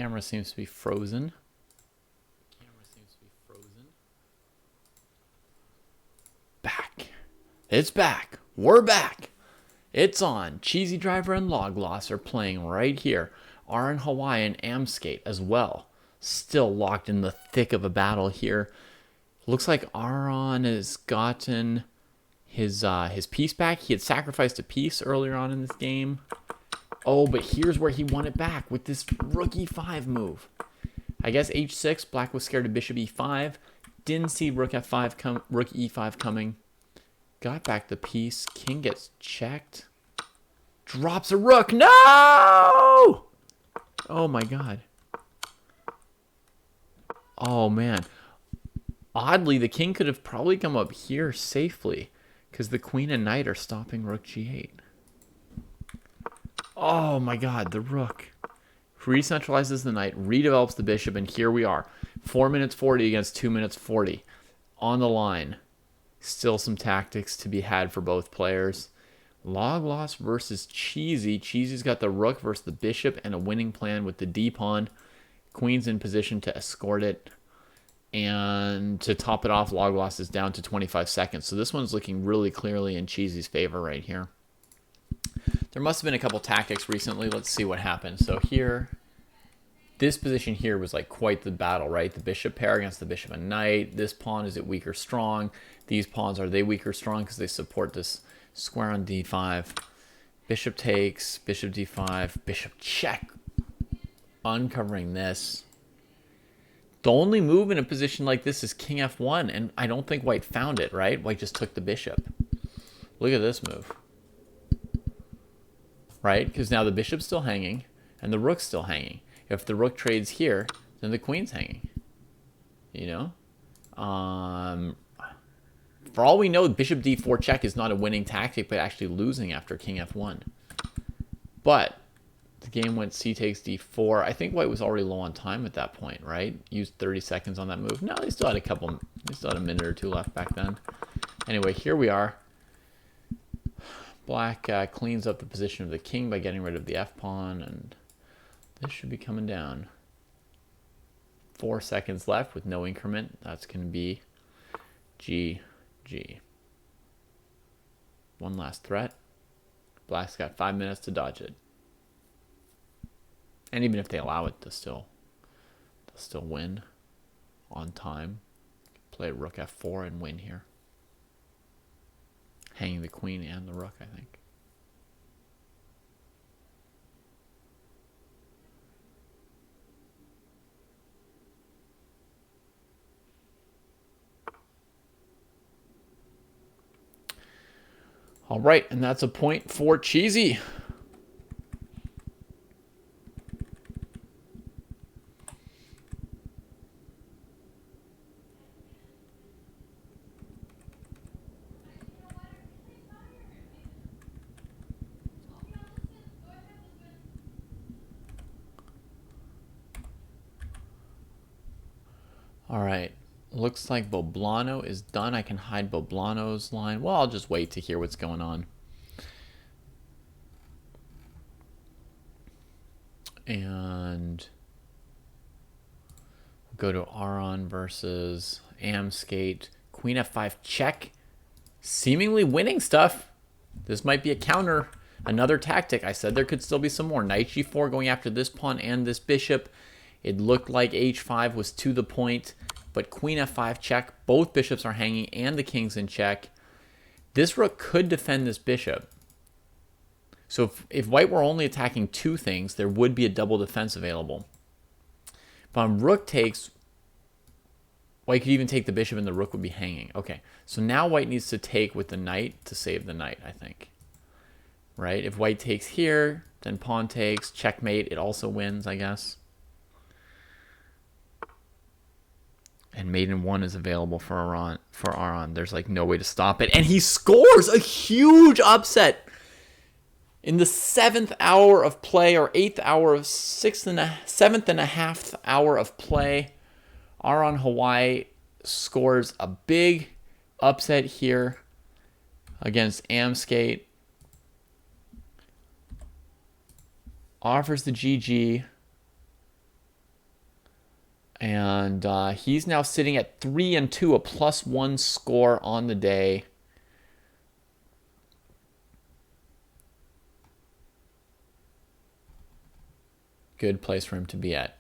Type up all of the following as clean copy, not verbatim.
camera seems to be frozen. Back. It's back. We're back. It's on. Cheesy Driver and Logloss are playing right here. Aran Hawaii and Amskate as well. Still locked in the thick of a battle here. Looks like Aran has gotten his piece back. He had sacrificed a piece earlier on in this game. Oh, but here's where he won it back with this rook e5 move. I guess h6. Black was scared of bishop e5. Didn't see rook f5 rook e5 coming. Got back the piece. King gets checked. Drops a rook. No! Oh my god. Oh man. Oddly, the king could have probably come up here safely because the queen and knight are stopping rook g8. Oh my god, the rook. Re-centralizes the knight, redevelops the bishop, and here we are. 4 minutes 40 against 2 minutes 40. On the line. Still some tactics to be had for both players. Logloss versus Cheesy. Cheesy's got the rook versus the bishop and a winning plan with the d-pawn. Queen's in position to escort it. And to top it off, Logloss is down to 25 seconds. So this one's looking really clearly in Cheesy's favor right here. There must have been a couple tactics recently. Let's see what happened. So here, this position here was like quite the battle, right? The bishop pair against the bishop and knight. This pawn, is it weak or strong? These pawns, are they weak or strong because they support this square on d5? Bishop takes, bishop d5, bishop check. Uncovering this. The only move in a position like this is king f1, and I don't think white found it, right? White just took the bishop. Look at this move. Right? Because now the bishop's still hanging, and the rook's still hanging. If the rook trades here, then the queen's hanging. You know? For all we know, bishop d4 check is not a winning tactic, but actually losing after king f1. But the game went c takes d4. I think white was already low on time at that point, right? Used 30 seconds on that move. No, they still had a minute or two left back then. Anyway, here we are. Black cleans up the position of the king by getting rid of the f-pawn, and this should be coming down. 4 seconds left with no increment. That's going to be GG. One last threat. Black's got 5 minutes to dodge it. And even if they allow it, they'll still win on time. Play rook f4 and win here. Hanging the queen and the rook, I think. All right, and that's a point for Cheesy. All right, looks like Boblano is done. I can hide Boblano's line. Well, I'll just wait to hear what's going on. And we'll go to Aran versus Amskate. Queen f5 check. Seemingly winning stuff. This might be a counter. Another tactic. I said there could still be some more. Knight g4 going after this pawn and this bishop. It looked like h5 was to the point, but queen f5 check. Both bishops are hanging and the king's in check. This rook could defend this bishop. So if white were only attacking two things, there would be a double defense available. But on rook takes, white could even take the bishop and the rook would be hanging. Okay, so now white needs to take with the knight to save the knight, I think. Right? If white takes here, then pawn takes, checkmate. It also wins, I guess. And maiden 1 is available for Aran. There's like no way to stop it. And he scores a huge upset in the 7th hour of play, or 8th hour of 7th and a half hour of play. Aran Hawaii scores a big upset here against Amskate. Offers the GG. And he's now sitting at 3-2, a +1 score on the day. Good place for him to be at.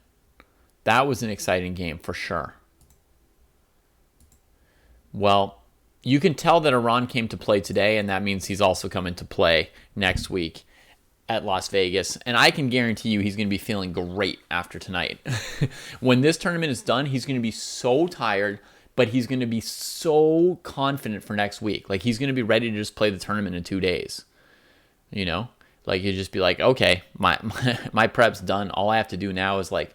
That was an exciting game for sure. Well, you can tell that Iran came to play today, and that means he's also coming to play next week at Las Vegas. And I can guarantee you he's going to be feeling great after tonight. When this tournament is done, he's going to be so tired, but he's going to be so confident for next week. Like, he's going to be ready to just play the tournament in 2 days. You know? Like, he'd just be like, okay, my prep's done. All I have to do now is, like,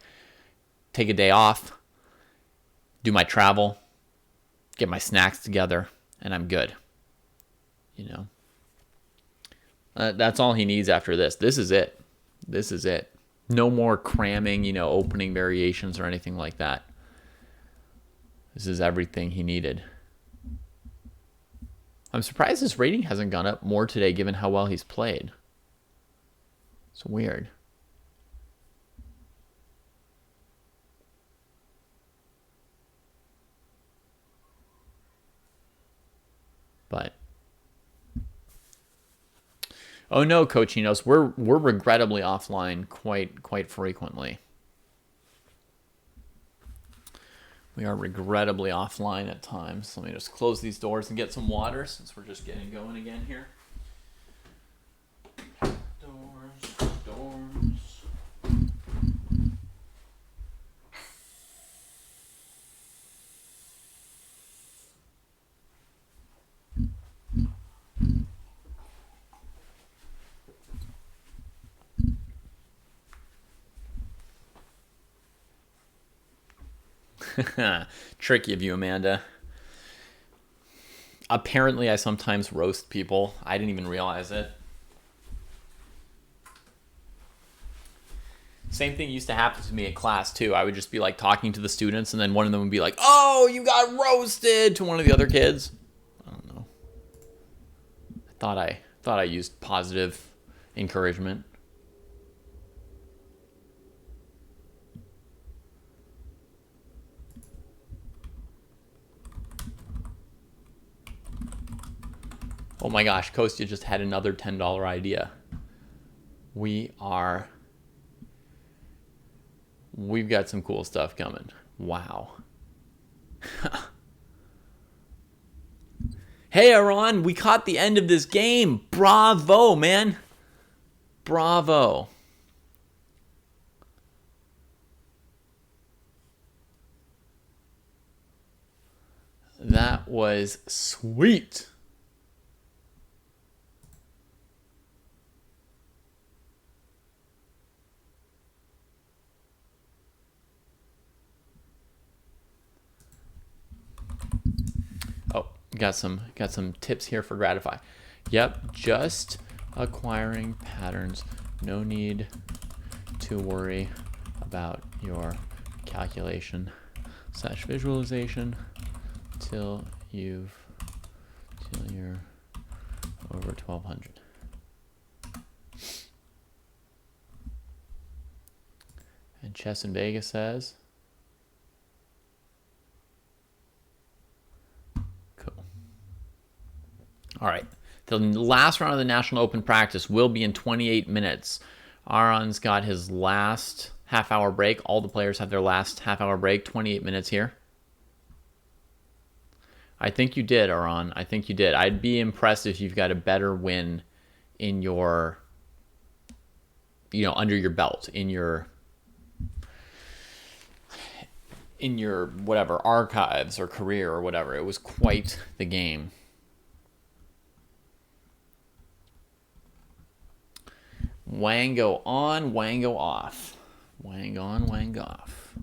take a day off, do my travel, get my snacks together, and I'm good. You know? That's all he needs after this. This is it. This is it. No more cramming, opening variations or anything like that. This is everything he needed. I'm surprised his rating hasn't gone up more today given how well he's played. It's weird. But oh no, Cochinos, we're regrettably offline quite frequently. We are regrettably offline at times. Let me just close these doors and get some water since we're just getting going again here. Doors. Tricky of you, Amanda. Apparently, I sometimes roast people. I didn't even realize it. Same thing used to happen to me in class, too. I would just be, like, talking to the students, and then one of them would be like, oh, you got roasted, to one of the other kids. I don't know. I thought I used positive encouragement. Oh my gosh, Kostya just had another $10 idea. We've got some cool stuff coming. Wow. Hey, Aaron, we caught the end of this game. Bravo, man. Bravo. That was sweet. Got some tips here for Gratify. Yep, just acquiring patterns. No need to worry about your calculation / visualization till you're over 1200. And Chess in Vegas says, all right, the last round of the National Open practice will be in 28 minutes. Aron's got his last half-hour break. All the players have their last half-hour break, 28 minutes here. I think you did, Aron. I think you did. I'd be impressed if you've got a better win in your, under your belt, in your whatever, archives or career or whatever. It was quite the game. Wango on, Wango off. Wang on, Wang off.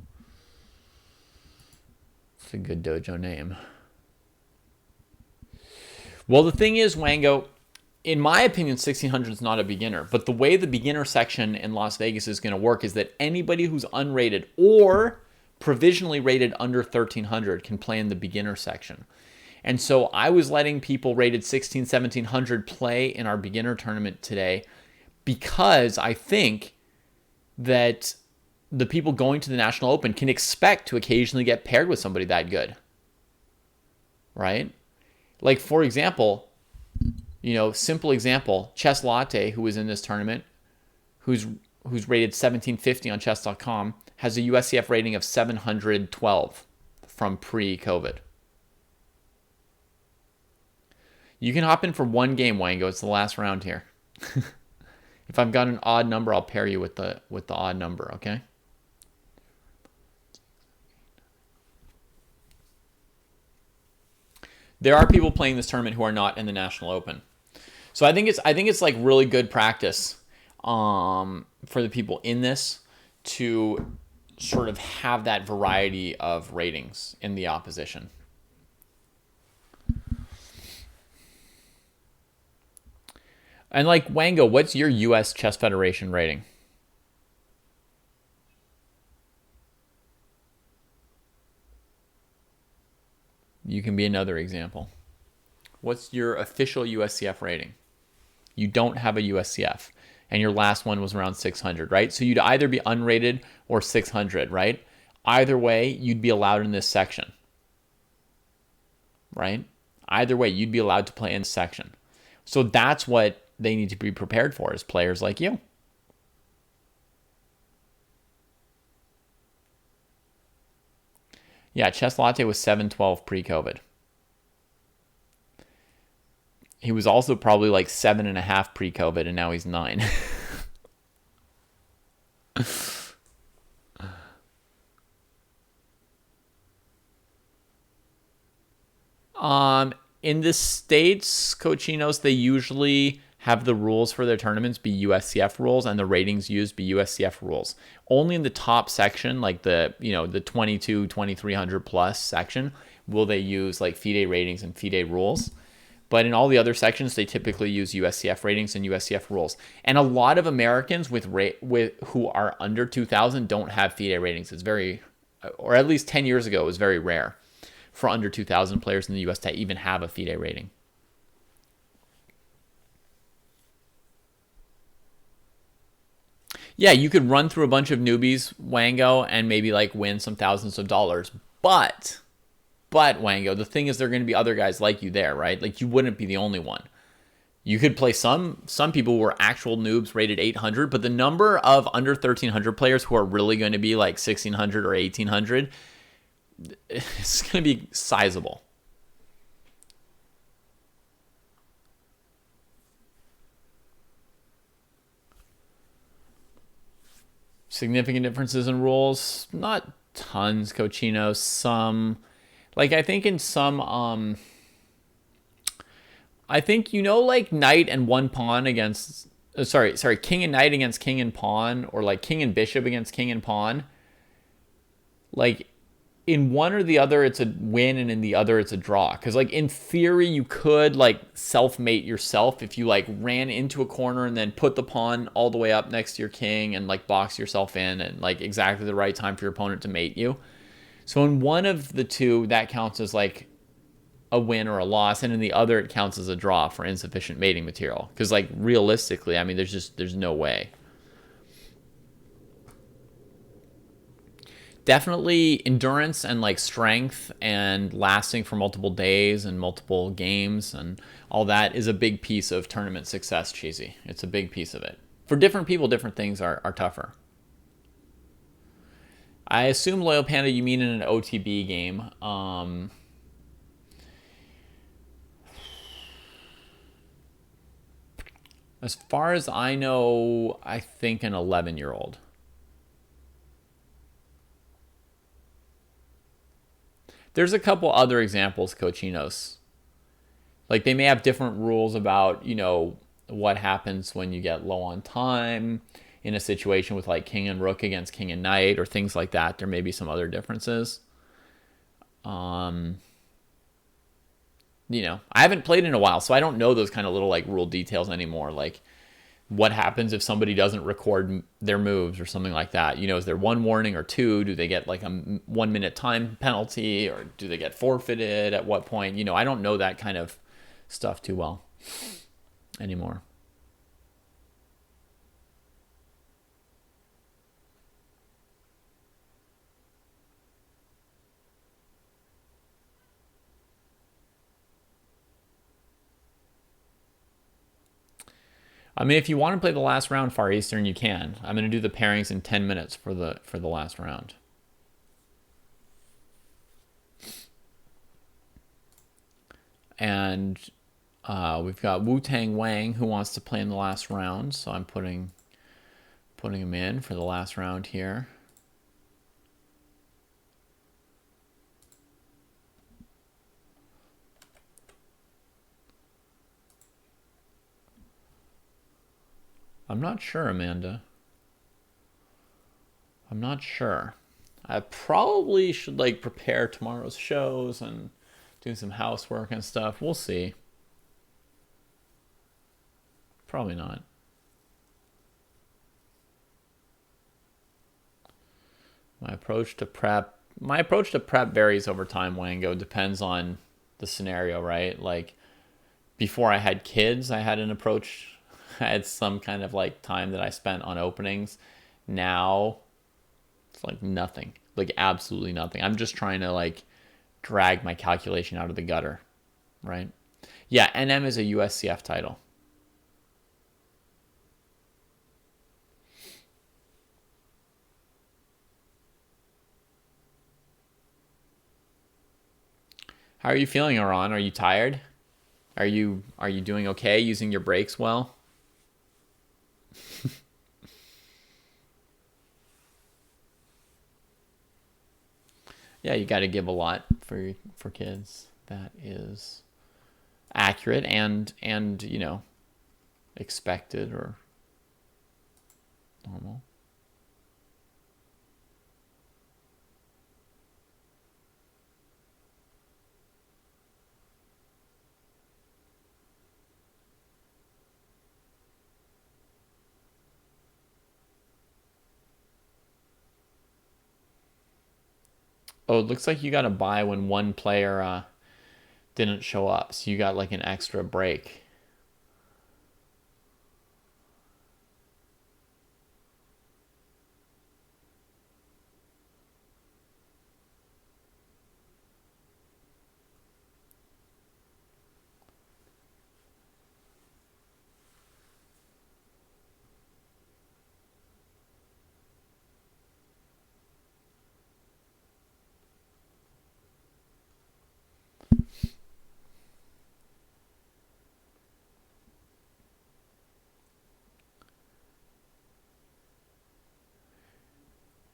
It's a good dojo name. Well, the thing is, Wango, in my opinion, 1600 is not a beginner. But the way the beginner section in Las Vegas is going to work is that anybody who's unrated or provisionally rated under 1300 can play in the beginner section. And so I was letting people rated 16, 1700 play in our beginner tournament today, because I think that the people going to the National Open can expect to occasionally get paired with somebody that good, right? Like, for example, simple example, Chess Latte, who was in this tournament, who's rated 1750 on chess.com, has a USCF rating of 712 from pre-COVID. You can hop in for one game, Wango. It's the last round here. If I've got an odd number, I'll pair you with the odd number, okay? There are people playing this tournament who are not in the National Open. So I think it's like really good practice for the people in this to sort of have that variety of ratings in the opposition. And like, Wango, what's your US Chess Federation rating? You can be another example. What's your official USCF rating? You don't have a USCF, and your last one was around 600, right? So you'd either be unrated or 600, right? Either way, you'd be allowed in this section, right? Either way, you'd be allowed to play in this section. So that's what they need to be prepared for, as players like you. Yeah, Chess Latte was 712 pre-COVID. He was also probably like 7.5 pre-COVID, and now he's 9. In the States, Cochinos, they usually have the rules for their tournaments be USCF rules and the ratings used be USCF rules. Only in the top section, like the 22, 2300 plus section, will they use like FIDE ratings and FIDE rules. But in all the other sections, they typically use USCF ratings and USCF rules. And a lot of Americans with who are under 2,000 don't have FIDE ratings. It's very, or at least 10 years ago, it was very rare for under 2,000 players in the US to even have a FIDE rating. Yeah, you could run through a bunch of newbies, Wango, and maybe like win some thousands of dollars. But Wango, the thing is, there are going to be other guys like you there, right? Like, you wouldn't be the only one. You could play some people who are actual noobs rated 800, but the number of under 1,300 players who are really going to be like 1,600 or 1,800, it's going to be sizable. Significant differences in rules? Not tons, Cochino. Some, like, I think in some, I think, like knight and one pawn against, king and knight against king and pawn, or like king and bishop against king and pawn. Like, in one or the other, it's a win, and in the other, it's a draw. Because, like, in theory, you could, like, self-mate yourself if you, like, ran into a corner and then put the pawn all the way up next to your king and, like, box yourself in and, like, exactly the right time for your opponent to mate you. So in one of the two, that counts as, like, a win or a loss, and in the other, it counts as a draw for insufficient mating material. Because, like, realistically, I mean, there's no way. Definitely endurance and like strength and lasting for multiple days and multiple games and all that is a big piece of tournament success, Cheesy. It's a big piece of it. For different people, different things are tougher. I assume, Loyal Panda, you mean in an OTB game. As far as I know, I think an 11-year-old. There's a couple other examples, Cochinos. Like, they may have different rules about, what happens when you get low on time in a situation with, like, king and rook against king and knight or things like that. There may be some other differences. I haven't played in a while, so I don't know those kind of little, like, rule details anymore. Like, what happens if somebody doesn't record their moves or something like that? Is there one warning or two? Do they get like a 1 minute time penalty, or do they get forfeited at what point? I don't know that kind of stuff too well anymore. I mean, if you want to play the last round Far Eastern, you can. I'm going to do the pairings in 10 minutes for the last round. And we've got Wu-Tang Wang who wants to play in the last round, so I'm putting him in for the last round here. I'm not sure, Amanda. I'm not sure. I probably should like prepare tomorrow's shows and do some housework and stuff. We'll see. Probably not. My approach to prep varies over time, Wango. Depends on the scenario, right? Like before I had kids, I had an approach. I had some kind of like time that I spent on openings. Now it's like nothing. Like absolutely nothing. I'm just trying to like drag my calculation out of the gutter, right? Yeah, NM is a USCF title. How are you feeling, Aron? Are you tired? Are you doing okay? Using your breaks well? Yeah, you got to give a lot for kids. That is accurate and expected or normal. Oh, it looks like you got to buy when one player didn't show up, so you got like an extra break.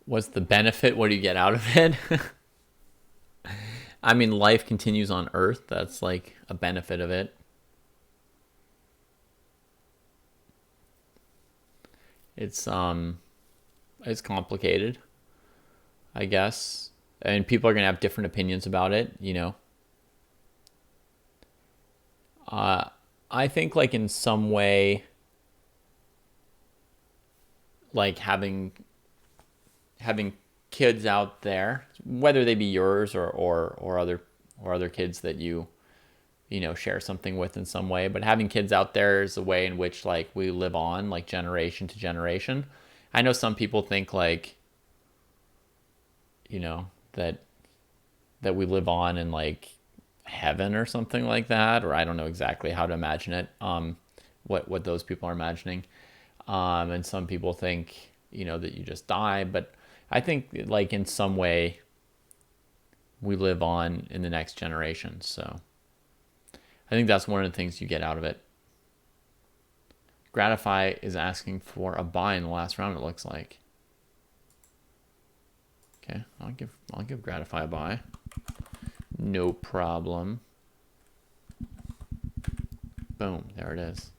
What's the benefit? What do you get out of it? I mean, life continues on Earth. That's like a benefit of it. It's it's complicated, I guess. And people are going to have different opinions about it. I think like in some way like having kids out there, whether they be yours or other kids that you share something with in some way, but having kids out there is a way in which like we live on like generation to generation. I know some people think like that we live on in like heaven or something like that, or I don't know exactly how to imagine it. What those people are imagining. And some people think that you just die, but I think like in some way we live on in the next generation. So I think that's one of the things you get out of it. Gratify is asking for a buy in the last round, it looks like. Okay, I'll give Gratify a buy. No problem. Boom, there it is.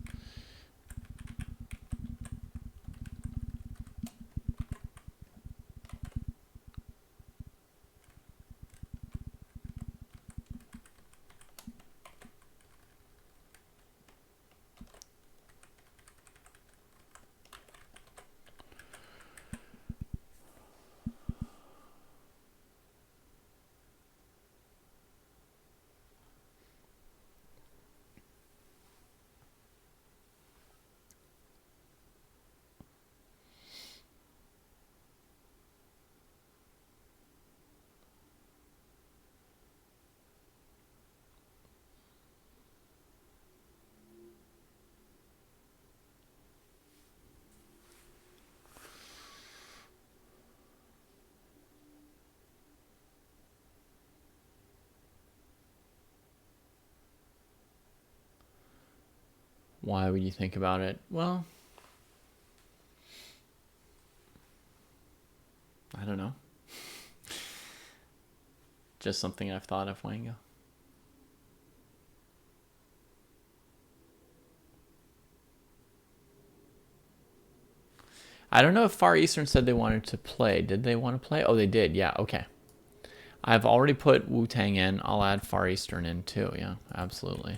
Why would you think about it? Well, I don't know. Just something I've thought of, Wango. I don't know if Far Eastern said they wanted to play. Did they want to play? Oh, they did. Yeah, okay. I've already put Wu-Tang in. I'll add Far Eastern in too. Yeah, absolutely.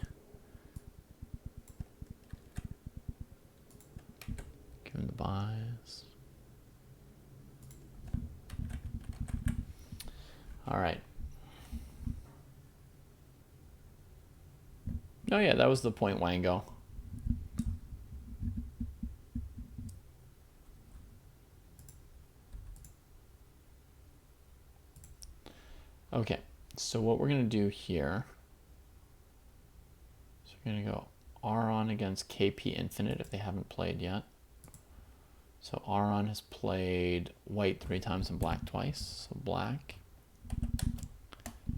Give him the buys. All right. Oh, yeah, that was the point, Wango. Okay, so what we're going to do here is we're going to go Aron against KP Infinite if they haven't played yet. So Aron has played white 3 times and black twice. So black,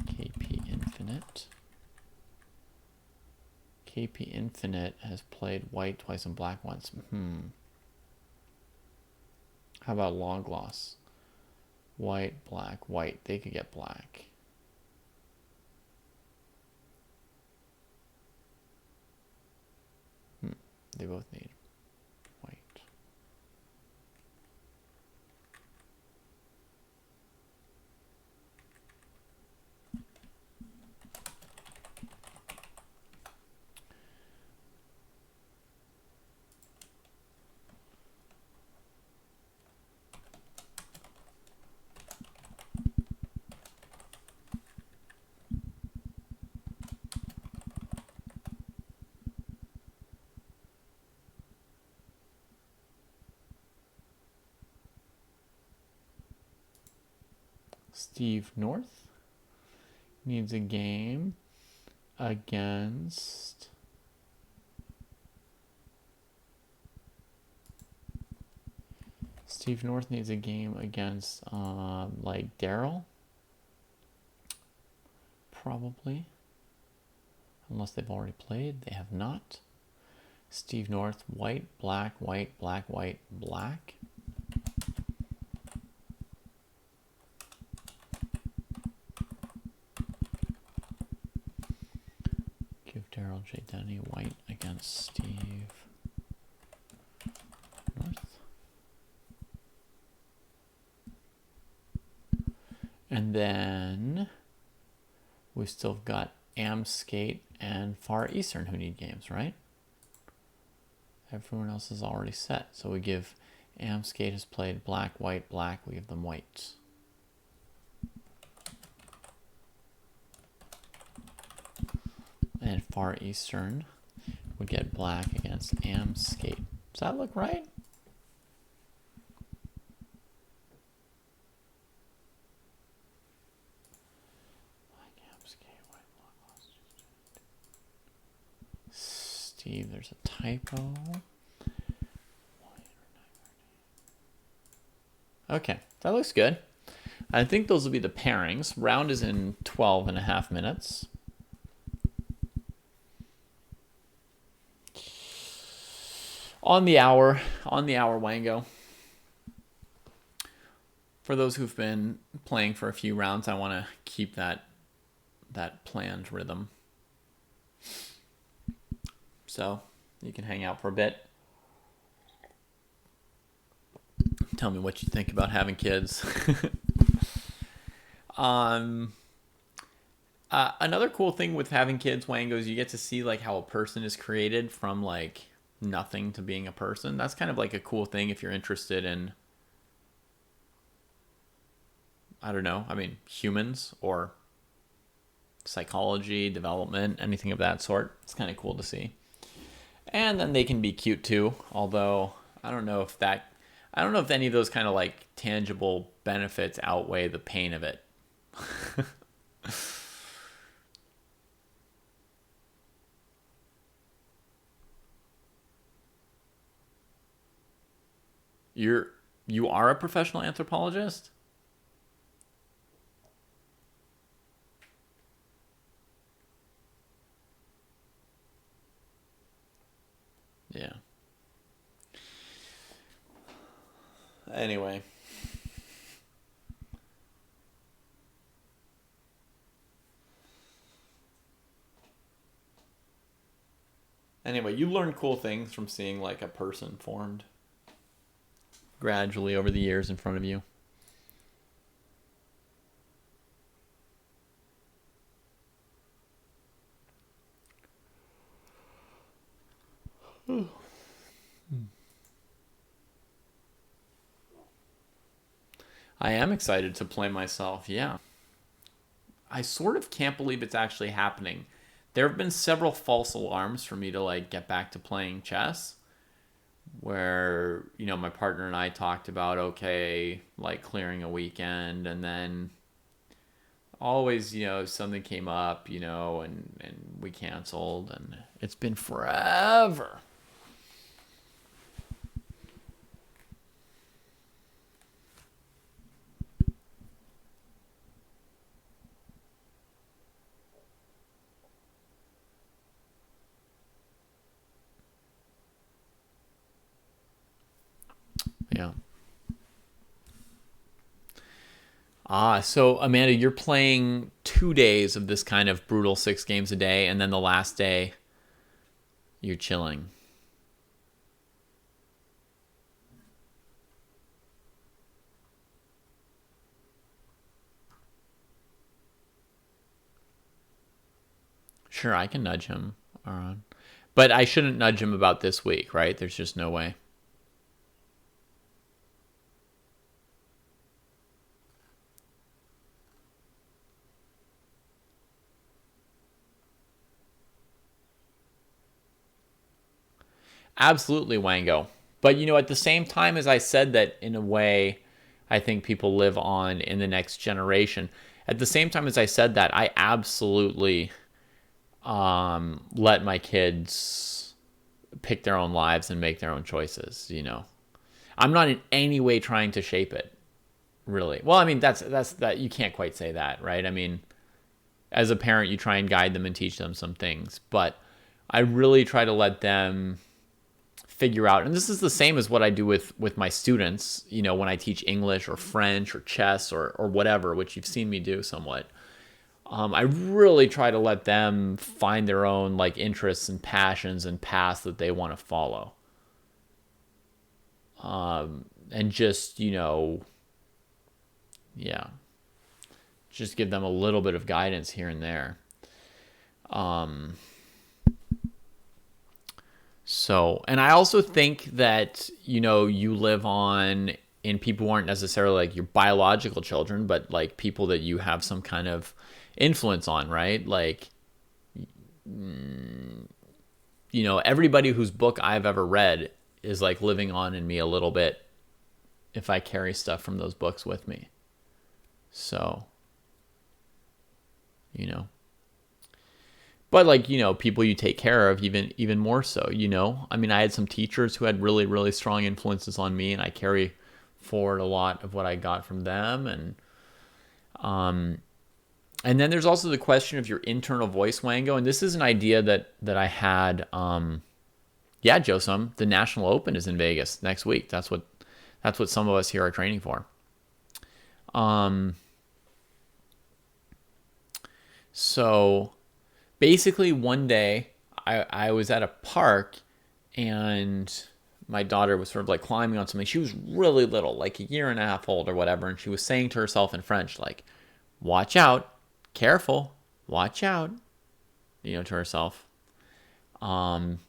KP Infinite. KP Infinite has played white twice and black once. How about long loss? White, black, white. They could get black. They both need white. Steve North needs a game against Steve North needs a game against like Daryl, probably, unless they've already played. They have not. Steve North, white, black, white, black, white, black. Give Daryl J. Denny white against Steve North. And then we've still got Amskate and Far Eastern who need games, right? Everyone else is already set. So we give Amskate has played black, white, black. We give them whites. And Far Eastern would get black against Amskate. Does that look right? Steve, there's a typo. Okay, that looks good. I think those will be the pairings. Round is in 12.5 minutes. On the hour, Wango. For those who've been playing for a few rounds, I want to keep that planned rhythm. So you can hang out for a bit. Tell me what you think about having kids. Another cool thing with having kids, Wango, is you get to see like how a person is created from like nothing to being a person. That's kind of like a cool thing if you're interested in, I don't know, I mean, humans or psychology, development, anything of that sort. It's kind of cool to see. And then they can be cute too, although I don't know if any of those kind of like tangible benefits outweigh the pain of it. You are a professional anthropologist? Anyway. Anyway, you learn cool things from seeing like a person formed gradually over the years in front of you. I am excited to play myself, yeah. I sort of can't believe it's actually happening. There have been several false alarms for me to like get back to playing chess where, my partner and I talked about okay, like clearing a weekend, and then always, something came up, and we canceled, and it's been forever. Yeah. So Amanda, you're playing 2 days of this kind of brutal 6 games a day, and then the last day you're chilling. Sure, I can nudge him around. But I shouldn't nudge him about this week, right? There's just no way. Absolutely, Wango. But at the same time as I said that, in a way, I think people live on in the next generation. At the same time as I said that, I absolutely let my kids pick their own lives and make their own choices. I'm not in any way trying to shape it, really. Well, I mean, that's that you can't quite say that, right? I mean, as a parent, you try and guide them and teach them some things, but I really try to let them figure out, and this is the same as what I do with my students, when I teach English or French or chess or whatever, which you've seen me do somewhat. I really try to let them find their own like interests and passions and paths that they want to follow. And just, yeah, just give them a little bit of guidance here and there. So, and I also think that, you live on in people who aren't necessarily like your biological children, but like people that you have some kind of influence on, right? Like, everybody whose book I've ever read is like living on in me a little bit if I carry stuff from those books with me. So, you know. But like, people you take care of even more so, I mean, I had some teachers who had really, really strong influences on me, and I carry forward a lot of what I got from them. And then there's also the question of your internal voice, Wango. And this is an idea that I had. Yeah, Josum, the National Open is in Vegas next week. That's what some of us here are training for. So basically one day I was at a park, and my daughter was sort of like climbing on something. She was really little, like a year and a half old or whatever. And she was saying to herself in French, like, watch out, careful, watch out, to herself. And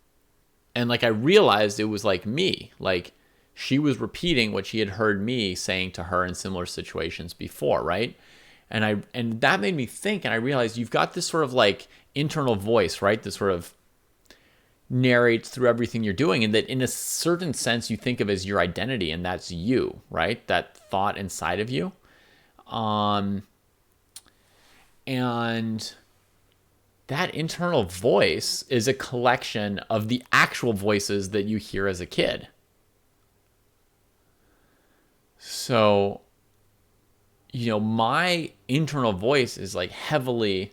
like, I realized it was like me, like she was repeating what she had heard me saying to her in similar situations before. Right. And that made me think, and I realized you've got this sort of like internal voice, right? This sort of narrates through everything you're doing, and that in a certain sense you think of as your identity, and that's you, right? That thought inside of you. And that internal voice is a collection of the actual voices that you hear as a kid. So, my internal voice is like heavily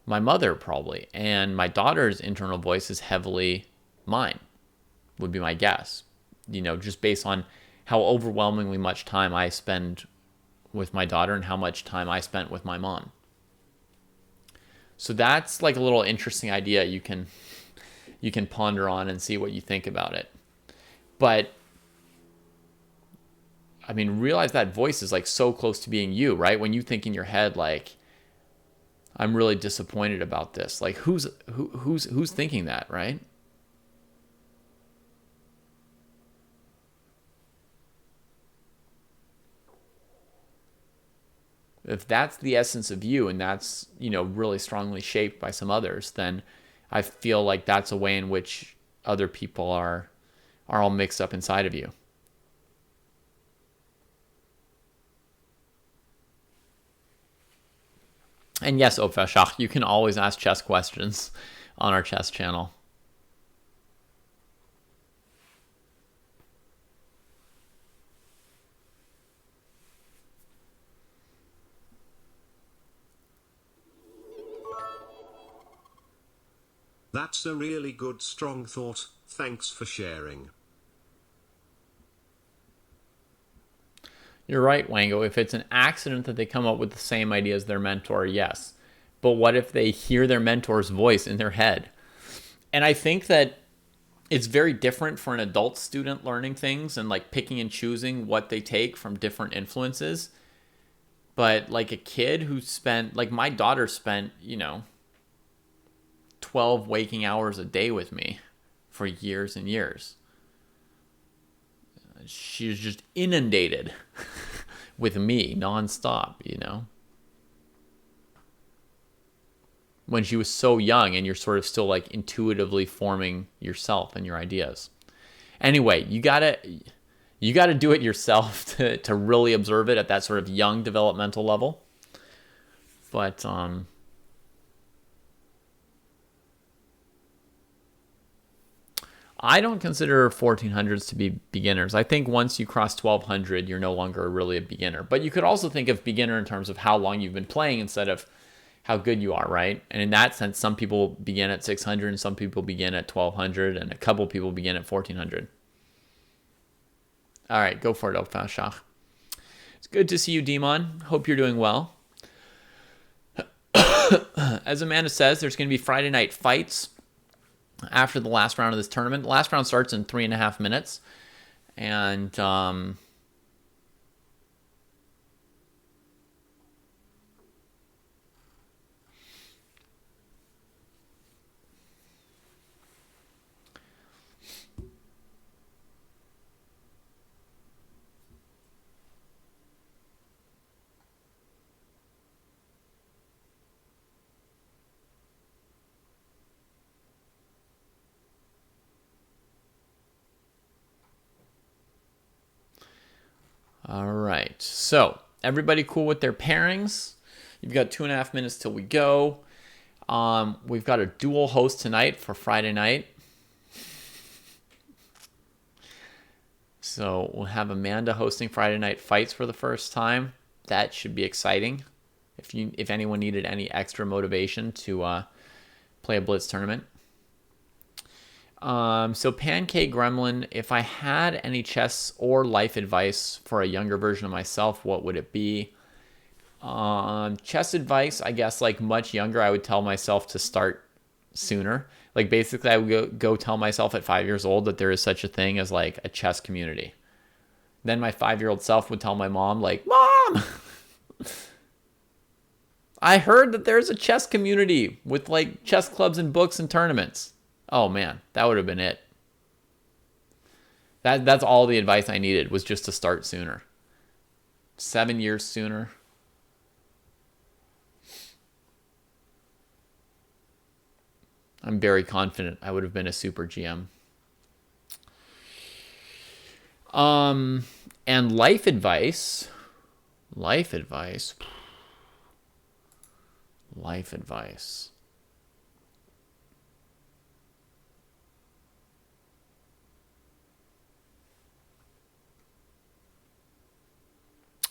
my mother, probably, and my daughter's internal voice is heavily mine, would be my guess, just based on how overwhelmingly much time I spend with my daughter and how much time I spent with my mom. So that's like a little interesting idea you can ponder on and see what you think about it. But I mean, realize that voice is like so close to being you, right? When you think in your head like, I'm really disappointed about this. Like who's thinking that, right? If that's the essence of you and that's, really strongly shaped by some others, then I feel like that's a way in which other people are all mixed up inside of you. And yes, Opfashach, you can always ask chess questions on our chess channel. That's a really good, strong thought. Thanks for sharing. You're right, Wango. If it's an accident that they come up with the same idea as their mentor, yes. But what if they hear their mentor's voice in their head? And I think that it's very different for an adult student learning things and like picking and choosing what they take from different influences. But like a kid who spent, like my daughter spent, 12 waking hours a day with me for years and years. She was just inundated with me nonstop, when she was so young and you're sort of still like intuitively forming yourself and your ideas. Anyway, you gotta do it yourself to really observe it at that sort of young developmental level. But I don't consider 1400s to be beginners. I think once you cross 1200, you're no longer really a beginner. But you could also think of beginner in terms of how long you've been playing instead of how good you are, right? And in that sense, some people begin at 600 and some people begin at 1200 and a couple people begin at 1400. All right, go for it, Opfashach. It's good to see you, Demon. Hope you're doing well. As Amanda says, there's going to be Friday night fights after the last round of this tournament. The last round starts in 3.5 minutes. And all right. So everybody cool with their pairings? You've got 2.5 minutes till we go. We've got a dual host tonight for Friday night. So we'll have Amanda hosting Friday Night Fights for the first time. That should be exciting. If anyone needed any extra motivation to play a Blitz tournament. So Pancake Gremlin, if I had any chess or life advice for a younger version of myself, what would it be? Chess advice, I guess, like much younger, I would tell myself to start sooner. Like basically I would go tell myself at 5 years old that there is such a thing as like a chess community. Then my 5-year-old self would tell my mom, like, Mom, I heard that there's a chess community with like chess clubs and books and tournaments. Oh man, that would have been it. That's all the advice I needed, was just to start sooner. 7 years sooner. I'm very confident I would have been a super GM. And life advice. Life advice. Life advice.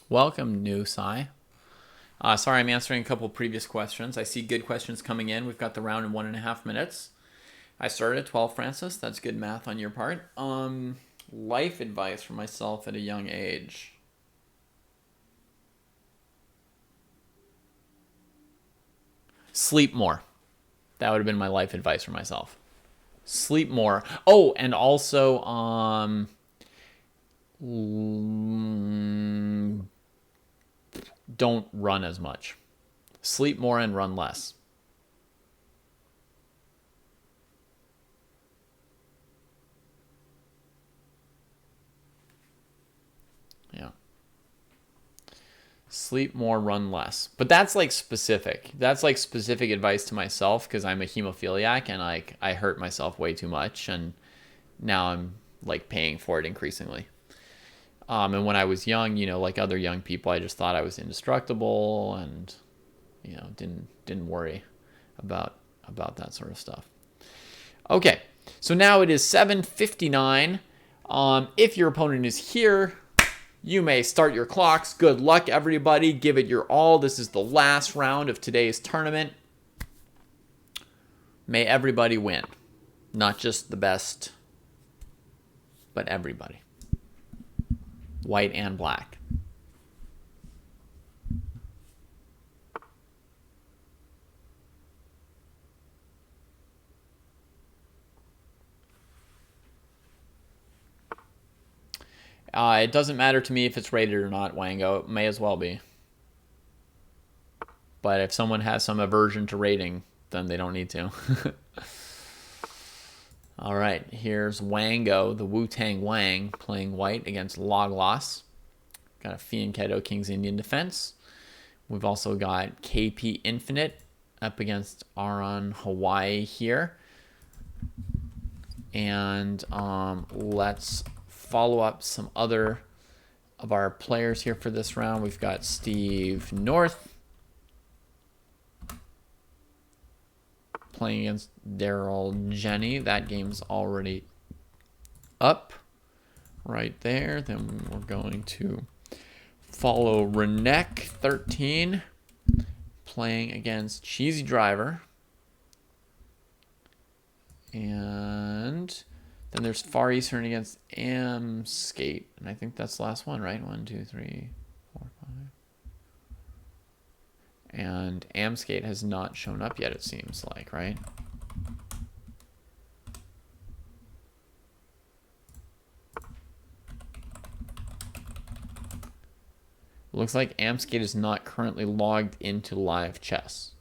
Welcome, New Sai. Sorry, I'm answering a couple previous questions. I see good questions coming in. We've got the round in 1.5 minutes. I started at 12, Francis. That's good math on your part. Life advice for myself at a young age. Sleep more. That would have been my life advice for myself. Sleep more. Oh, and also, don't run as much. Sleep more and run less. Yeah. Sleep more, run less. But that's like specific. That's like specific advice to myself because I'm a hemophiliac and like I hurt myself way too much and now I'm like paying for it increasingly. And when I was young, like other young people, I just thought I was indestructible and didn't worry about that sort of stuff. Okay, so now it is 7:59. If your opponent is here, you may start your clocks. Good luck, everybody. Give it your all. This is the last round of today's tournament. May everybody win. Not just the best, but everybody. White and black. It doesn't matter to me if it's rated or not, Wango. It may as well be. But if someone has some aversion to rating, then they don't need to. All right, here's Wango, the Wu-Tang Wang, playing white against Loglos. Got a Fianchetto King's Indian Defense. We've also got KP Infinite up against Aron Hawaii here. And let's follow up some other of our players here for this round. We've got Steve North playing against Daryl Jenny. That game's already up right there. Then we're going to follow Renek 13 playing against Cheesy Driver. And then there's Far Eastern against Amskate. And I think that's the last one, right? 1, 2, 3, 4, 5. And Amskate has not shown up yet, it seems like, right? Looks like Amskate is not currently logged into live chess.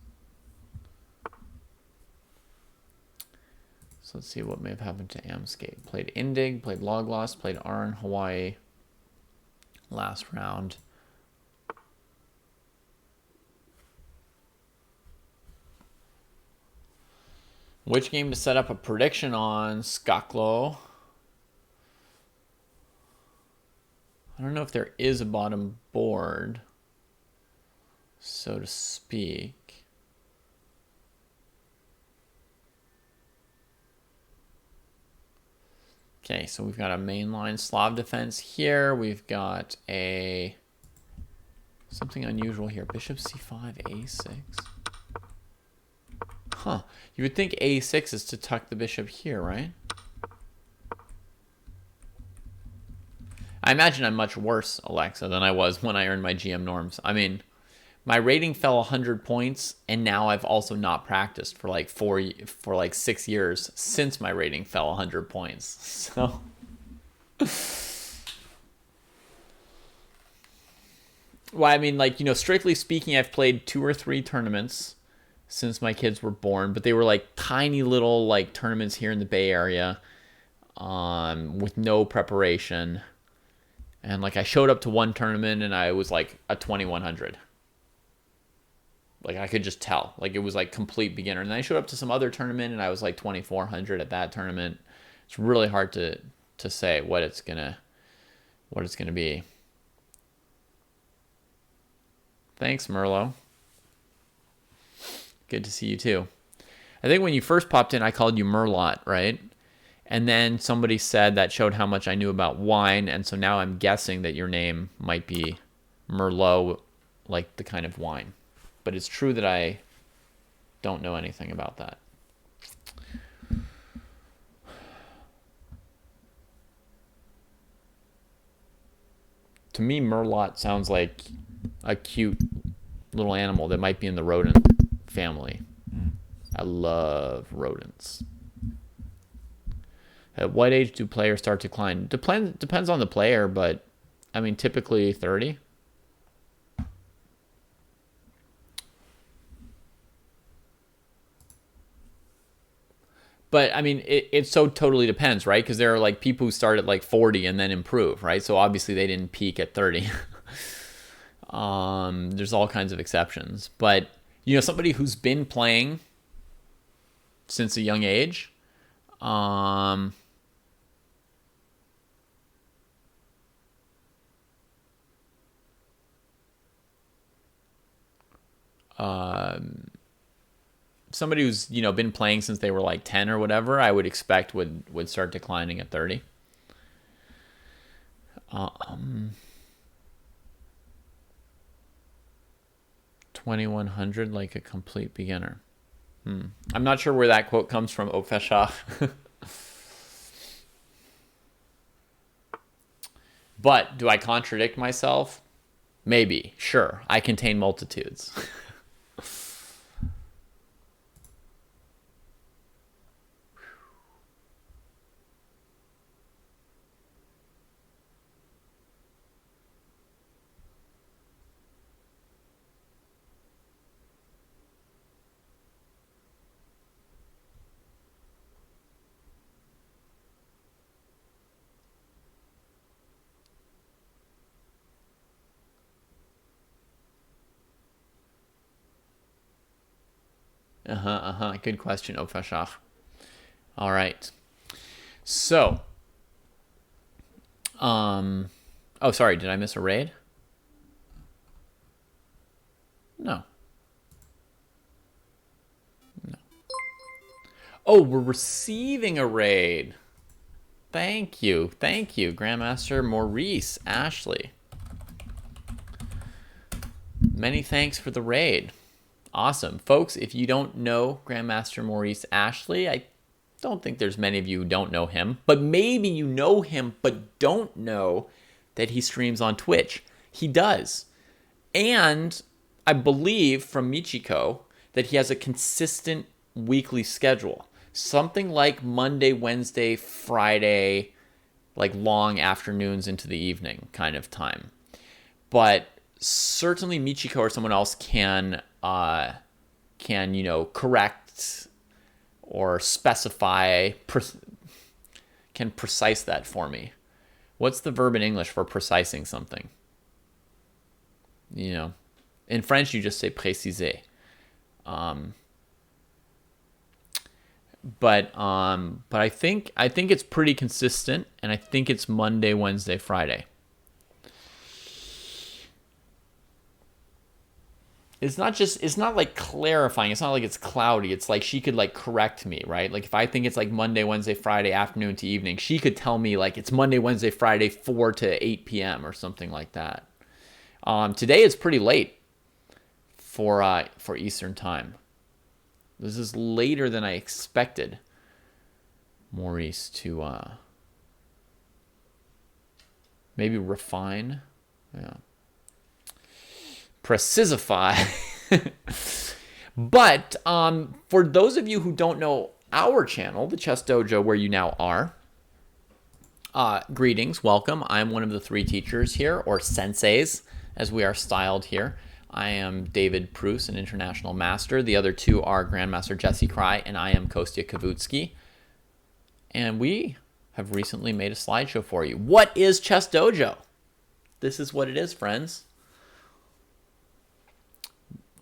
So let's see what may have happened to Amskate. Played Indig, played Loglos, played Aron Hawaii last round. Which game to set up a prediction on, Skaklo? I don't know if there is a bottom board, so to speak. Okay, so we've got a mainline Slav defense here. We've got something unusual here. Bishop c5, a6. Huh. You would think a6 is to tuck the bishop here, right? I imagine I'm much worse, Alexa, than I was when I earned my GM norms. I mean, my rating fell 100 points, and now I've also not practiced for like 6 years since my rating fell 100 points. So, well, I mean, like, strictly speaking, I've played 2 or 3 tournaments since my kids were born, but they were like tiny little like tournaments here in the Bay Area, with no preparation. And like I showed up to one tournament and I was like a 2100. Like I could just tell. Like it was like complete beginner. And then I showed up to some other tournament and I was like 2400 at that tournament. It's really hard to say what it's gonna be. Thanks, Merlo. Good to see you too. I think when you first popped in, I called you Merlot, right? And then somebody said that showed how much I knew about wine, and so now I'm guessing that your name might be Merlot, like the kind of wine. But it's true that I don't know anything about that. To me, Merlot sounds like a cute little animal that might be in the rodent family. I love rodents. At what age do players start to decline? Depends on the player, but I mean, typically 30. But I mean, it so totally depends, right? Because there are like people who start at like 40 and then improve, right? So obviously they didn't peak at 30. There's all kinds of exceptions, but somebody who's been playing since a young age, um, somebody who's been playing since they were like 10 or whatever, I would expect would start declining at 30. 2100, like a complete beginner. I'm not sure where that quote comes from, Ofeshach. But do I contradict myself? Maybe. Sure. I contain multitudes. Good question, Ofeshach. All right. So, oh, sorry. Did I miss a raid? No. Oh, we're receiving a raid. Thank you. Grandmaster Maurice Ashley. Many thanks for the raid. Awesome. Folks, if you don't know Grandmaster Maurice Ashley, I don't think there's many of you who don't know him, but maybe you know him but don't know that he streams on Twitch. He does. And I believe from Michiko that he has a consistent weekly schedule. Something like Monday, Wednesday, Friday, like long afternoons into the evening kind of time. But certainly Michiko or someone else can correct or specify, can precise that for me. What's the verb in English for precising something? In French you just say préciser. But I think it's pretty consistent, and I think it's Monday, Wednesday, Friday. It's not like clarifying. It's not like it's cloudy. It's like she could like correct me, right? Like if I think it's like Monday, Wednesday, Friday, afternoon to evening, she could tell me like it's Monday, Wednesday, Friday, 4 to 8 p.m. or something like that. Today it's pretty late for Eastern time. This is later than I expected Maurice to maybe refine. Yeah. Precisify. But for those of you who don't know our channel, the Chess Dojo, where you now are, greetings, welcome. I'm one of the 3 teachers here, or senseis, as we are styled here. I am David Preuss, an international master. The other 2 are Grandmaster Jesse Cry, and I am Kostya Kavutsky. And we have recently made a slideshow for you. What is Chess Dojo? This is what it is, friends.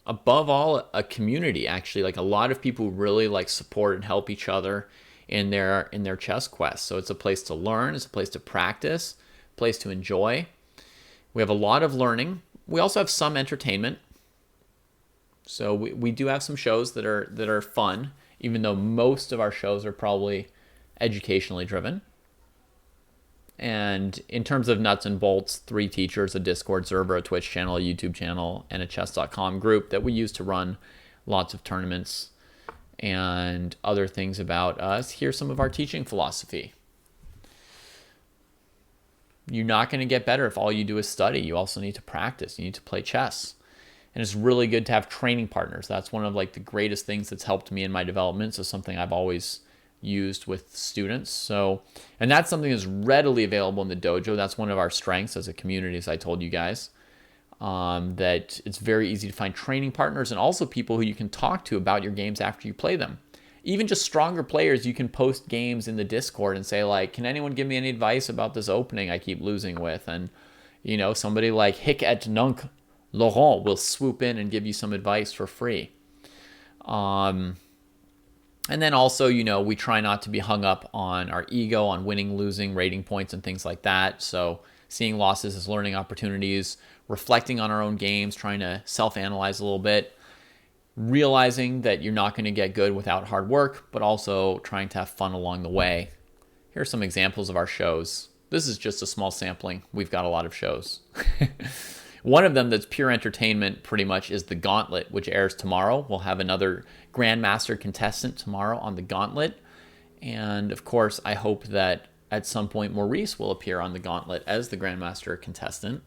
Above all, a community, actually, like a lot of people really like support and help each other in their chess quest. So it's a place to learn, it's a place to practice, a place to enjoy. We have a lot of learning. We also have some entertainment. So we do have some shows that are fun, even though most of our shows are probably educationally driven. And in terms of nuts and bolts, 3 teachers, a Discord server, a Twitch channel, a YouTube channel, and a chess.com group that we use to run lots of tournaments and other things about us. Here's some of our teaching philosophy. You're not going to get better if all you do is study. You also need to practice. You need to play chess. And it's really good to have training partners. That's one of like the greatest things that's helped me in my development. So something I've always used with students. So, and that's something that's readily available in the dojo. That's one of our strengths as a community, as I told you guys, that it's very easy to find training partners and also people who you can talk to about your games after you play them. Even just stronger players, you can post games in the Discord and say like, can anyone give me any advice about this opening I keep losing with? And, you know, somebody like Hick et Nunc Laurent will swoop in and give you some advice for free. And then also, you know, we try not to be hung up on our ego, on winning, losing, rating points, and things like that. So seeing losses as learning opportunities, reflecting on our own games, trying to self-analyze a little bit, realizing that you're not going to get good without hard work, but also trying to have fun along the way. Here are some examples of our shows. This is just a small sampling. We've got a lot of shows. One of them that's pure entertainment pretty much is The Gauntlet, which airs tomorrow. We'll have another Grandmaster contestant tomorrow on The Gauntlet. And of course, I hope that at some point Maurice will appear on The Gauntlet as the Grandmaster contestant.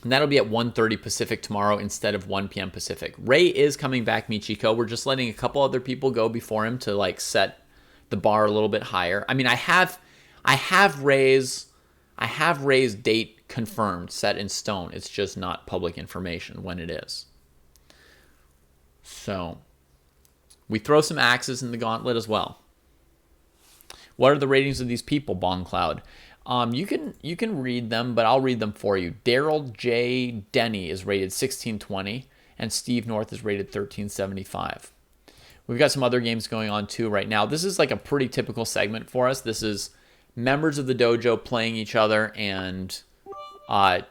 And that'll be at 1:30 Pacific tomorrow instead of 1 p.m. Pacific. Ray is coming back, Michiko. We're just letting a couple other people go before him to like set the bar a little bit higher. I mean, I have Ray's date confirmed, set in stone. It's just not public information when it is. So we throw some axes in the gauntlet as well. What are the ratings of these people, Bong Cloud? You can read them, but I'll read them for you. Daryl J. Denny is rated 1620, and Steve North is rated 1375. We've got some other games going on too right now. This is like a pretty typical segment for us. This is members of the dojo playing each other and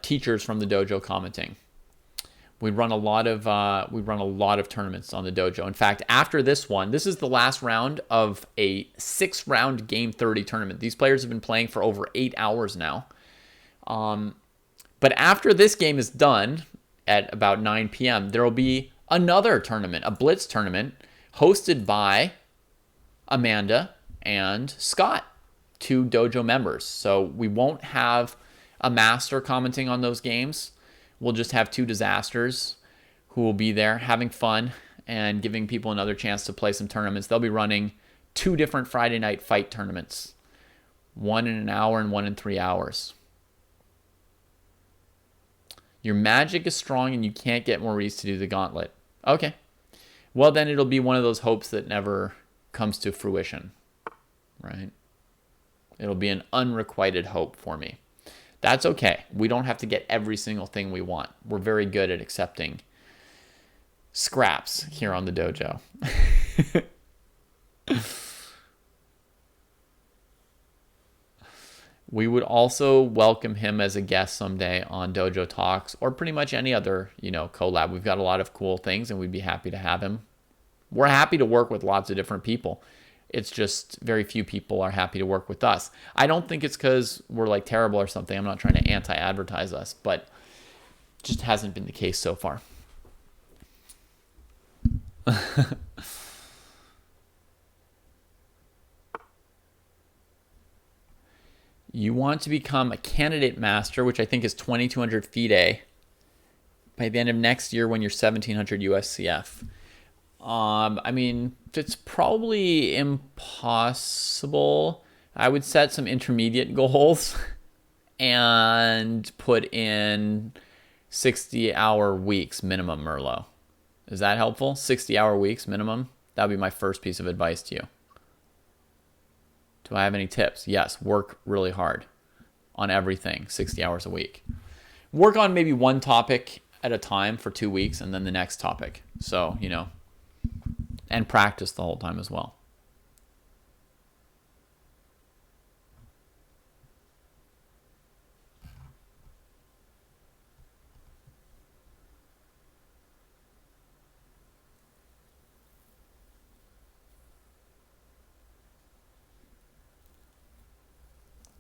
teachers from the dojo commenting. We run a lot of tournaments on the dojo. In fact, after this one, this is the last round of a 6-round Game 30 tournament. These players have been playing for over 8 hours now. But after this game is done at about 9 p.m., there will be another tournament, a Blitz tournament, hosted by Amanda and Scott, 2 dojo members. So we won't have a master commenting on those games. We'll just have 2 disasters who will be there having fun and giving people another chance to play some tournaments. They'll be running 2 different Friday night fight tournaments, one in an hour and one in 3 hours. Your magic is strong and you can't get Maurice to do the gauntlet. Okay. Well, then it'll be one of those hopes that never comes to fruition, right? It'll be an unrequited hope for me. That's okay. We don't have to get every single thing we want. We're very good at accepting scraps here on the dojo. We would also welcome him as a guest someday on Dojo Talks or pretty much any other, collab. We've got a lot of cool things and we'd be happy to have him. We're happy to work with lots of different people. It's just very few people are happy to work with us. I don't think it's because we're like terrible or something. I'm not trying to anti-advertise us, but it just hasn't been the case so far. You want to become a candidate master, which I think is 2,200 FIDE, by the end of next year when you're 1,700 USCF. I mean, it's probably impossible. I would set some intermediate goals and put in 60-hour weeks minimum, Merlot. Is that helpful? 60-hour weeks minimum? That would be my first piece of advice to you. Do I have any tips? Yes, work really hard on everything, 60 hours a week. Work on maybe one topic at a time for 2 weeks and then the next topic. So, and practice the whole time as well.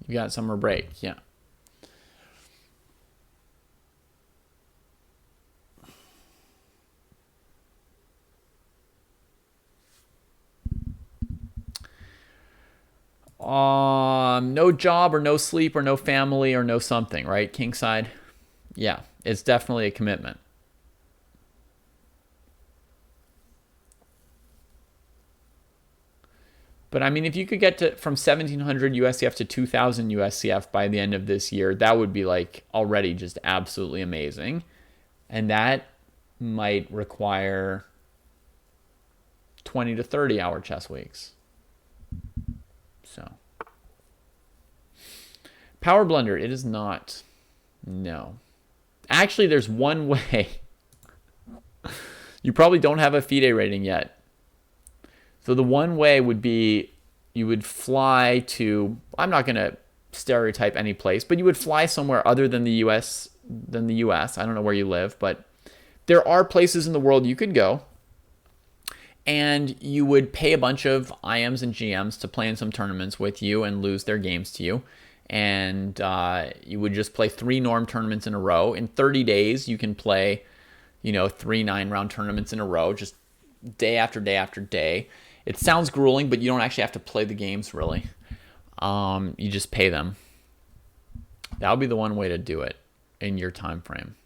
You got summer break, yeah. No job or no sleep or no family or no something, right? Kingside. Yeah, it's definitely a commitment. But I mean, if you could get to from 1700 USCF to 2000 USCF by the end of this year, that would be like already just absolutely amazing. And that might require 20 to 30 hour chess weeks. So, Power Blender, it is not. No. Actually, there's one way. You probably don't have a FIDE rating yet. So the one way would be you would fly to, I'm not going to stereotype any place, but you would fly somewhere other than the US. I don't know where you live, but there are places in the world you could go, and you would pay a bunch of IMs and GMs to play in some tournaments with you and lose their games to you. And you would just play 3 norm tournaments in a row. In 30 days, you can play, 3 9-round tournaments in a row, just day after day after day. It sounds grueling, but you don't actually have to play the games, really. You just pay them. That would be the one way to do it in your time frame.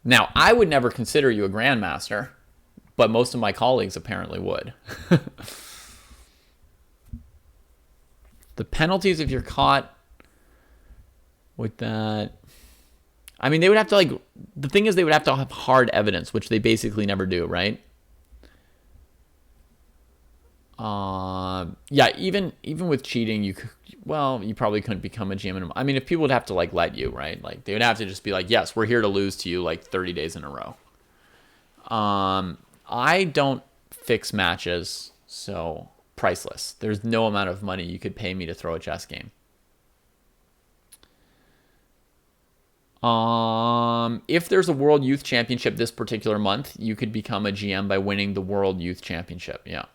Now, I would never consider you a grandmaster, but most of my colleagues apparently would. The penalties if you're caught with that, I mean, they would have to the thing is they would have to have hard evidence, which they basically never do, right? Yeah, even with cheating, you probably couldn't become a GM. I mean, if people would have to let you, right? Like they would have to just be like, yes, we're here to lose to you 30 days in a row. I don't fix matches, so priceless. There's no amount of money you could pay me to throw a chess game. If there's a World Youth Championship this particular month, you could become a GM by winning the World Youth Championship. Yeah.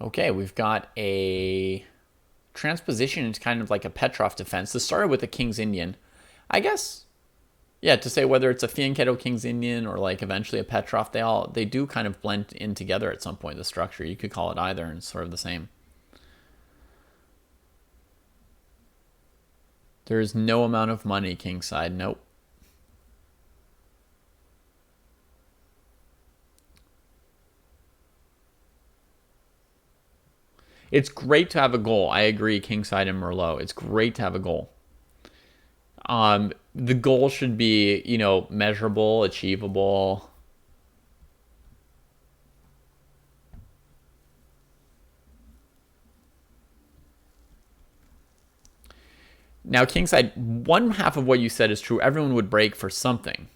Okay, we've got a transposition into kind of like a Petrov defense. This started with a King's Indian. I guess, yeah, to say whether it's a Fianchetto King's Indian or eventually a Petrov, they do kind of blend in together at some point, the structure. You could call it either, and it's sort of the same. There's no amount of money kingside. Nope. It's great to have a goal. I agree, kingside and Merlot. It's great to have a goal. The goal should be, measurable, achievable. Now, kingside, one half of what you said is true. Everyone would break for something.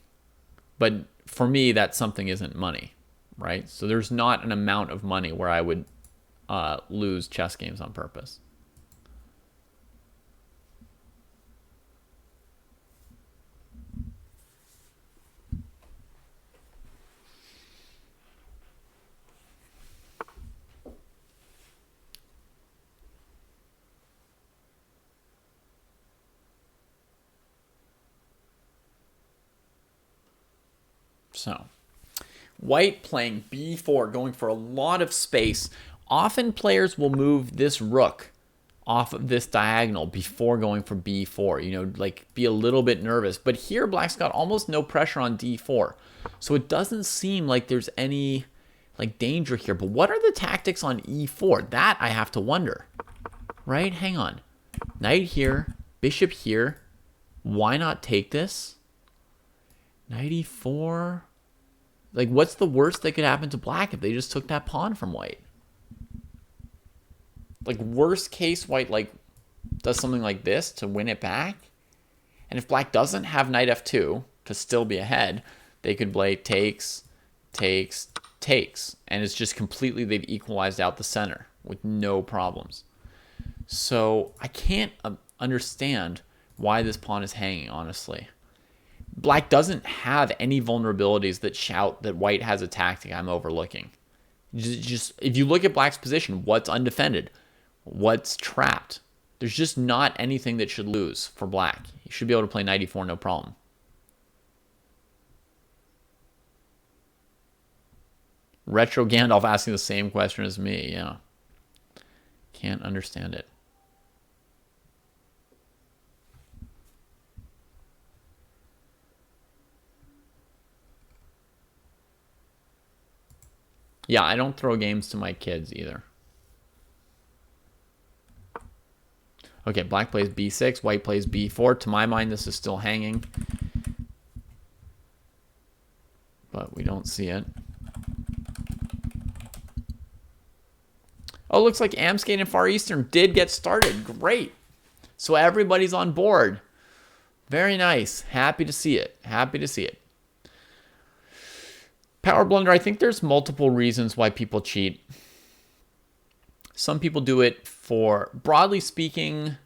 But for me, that something isn't money, right? So there's not an amount of money where I would lose chess games on purpose. So, white playing b4, going for a lot of space. Often players will move this rook off of this diagonal before going for b4, be a little bit nervous. But here, black's got almost no pressure on d4. So it doesn't seem like there's any danger here. But what are the tactics on e4? That I have to wonder, right? Hang on. Knight here, bishop here. Why not take this? Knight e4. What's the worst that could happen to black if they just took that pawn from white? Worst case, white, does something like this to win it back. And if black doesn't have knight f2 to still be ahead, they could play takes, takes, takes. And it's just completely, they've equalized out the center with no problems. So I can't understand why this pawn is hanging, honestly. Black doesn't have any vulnerabilities that shout that white has a tactic I'm overlooking. Just if you look at black's position, what's undefended, what's trapped, there's just not anything that should lose for black. You should be able to play knight e4 no problem. Retro Gandalf asking the same question as me. Yeah. Can't understand it. Yeah, I don't throw games to my kids either. Okay, black plays b6, white plays b4. To my mind, this is still hanging. But we don't see it. Oh, looks like Amskate and Far Eastern did get started. Great. So everybody's on board. Very nice. Happy to see it. Happy to see it. Power Blunder, I think there's multiple reasons why people cheat. Some people do it for, broadly speaking,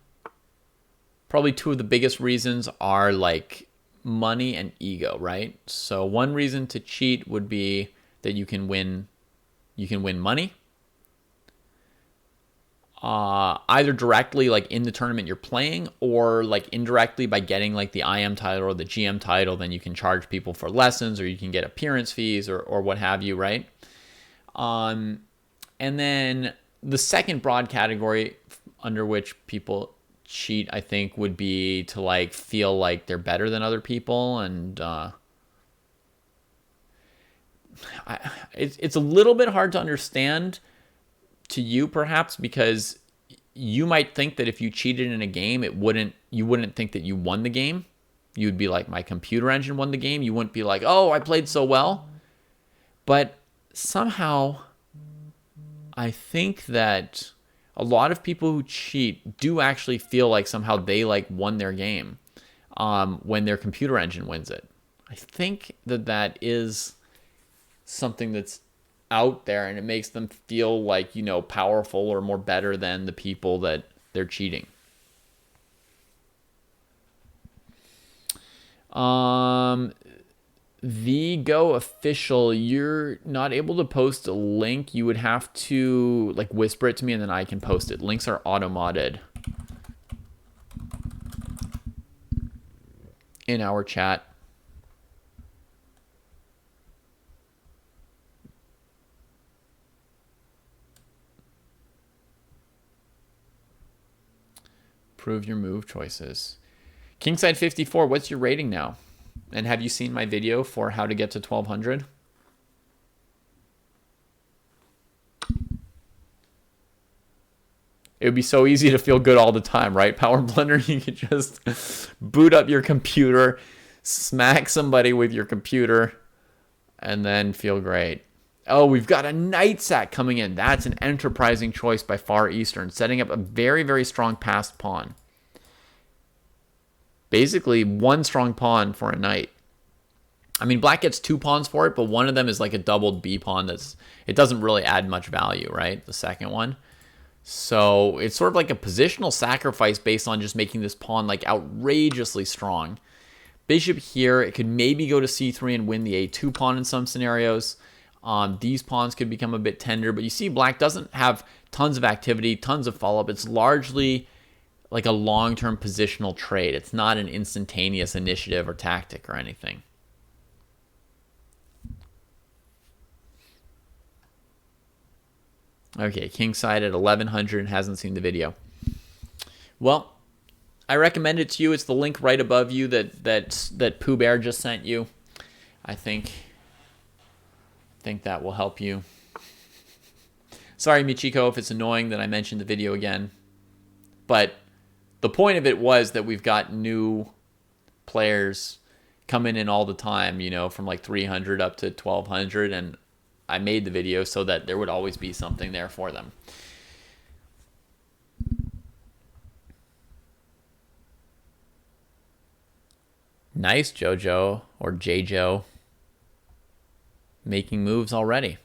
probably two of the biggest reasons are like money and ego, right? So one reason to cheat would be that you can win money. Either directly like in the tournament you're playing, or like indirectly by getting like the IM title or the GM title. Then you can charge people for lessons, or you can get appearance fees or what have you, right? And then the second broad category under which people cheat, I think, would be to like feel like they're better than other people. And it's a little bit hard to understand to you, perhaps, because you might think that if you cheated in a game, you wouldn't think that you won the game. You'd be like, my computer engine won the game. You wouldn't be like, oh, I played so well. But somehow, I think that a lot of people who cheat do actually feel like somehow they like won their game when their computer engine wins it. I think that is something that's out there, and it makes them feel like, you know, powerful or more better than the people that they're cheating. The Go official, you're not able to post a link. You would have to like whisper it to me and then I can post it. Links are auto-modded in our chat. Prove your move choices. Kingside 54, what's your rating now? And have you seen my video for how to get to 1200? It would be so easy to feel good all the time, right? Power Blender, you could just boot up your computer, smack somebody with your computer, and then feel great. Oh, we've got a Knight Sack coming in. That's an enterprising choice by Far Eastern, setting up a very, very strong passed pawn. Basically, one strong pawn for a knight. I mean, black gets two pawns for it, but one of them is like a doubled B pawn. It doesn't really add much value, right? The second one. So it's sort of like a positional sacrifice based on just making this pawn like outrageously strong. Bishop here, it could maybe go to C3 and win the A2 pawn in some scenarios. These pawns could become a bit tender, but you see black doesn't have tons of activity, tons of follow-up. It's largely like a long-term positional trade. It's not an instantaneous initiative or tactic or anything. Okay, Kingside at 1100 and hasn't seen the video. Well, I recommend it to you. It's the link right above you that Pooh Bear just sent you. I think that will help you. Sorry, Michiko, if it's annoying that I mentioned the video again. But the point of it was that we've got new players coming in all the time, you know, from like 300 up to 1200. And I made the video so that there would always be something there for them. Nice, Jojo, or J-Jo. Making moves already.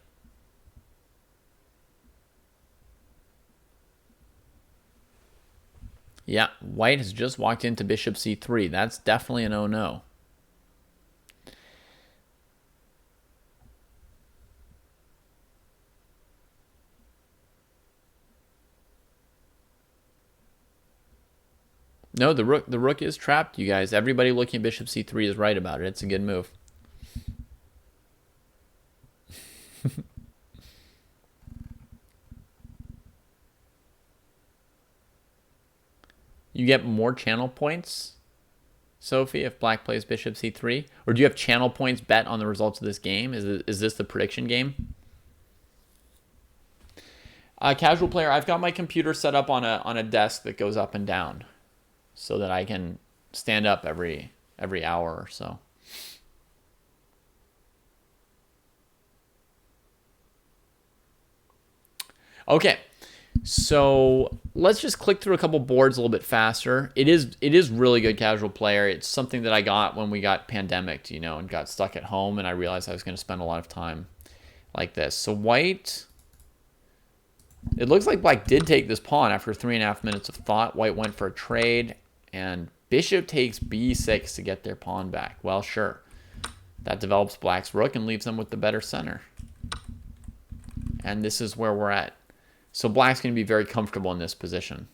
Yeah, white has just walked into bishop c3. That's definitely an oh-no. No, the rook is trapped, you guys. Everybody looking at bishop c3 is right about it. It's a good move. You get more channel points, Sophie, if black plays bishop c3? Or do you have channel points bet on the results of this game? Is this the prediction game? Casual player, I've got my computer set up on a desk that goes up and down so that I can stand up every hour or so. Okay, so let's just click through a couple boards a little bit faster. It is really good, casual player. It's something that I got when we got pandemicked, and got stuck at home, and I realized I was going to spend a lot of time like this. So white, it looks like black did take this pawn after 3.5 minutes of thought. White went for a trade, and bishop takes b6 to get their pawn back. Well, sure. That develops black's rook and leaves them with the better center. And this is where we're at. So black's going to be very comfortable in this position.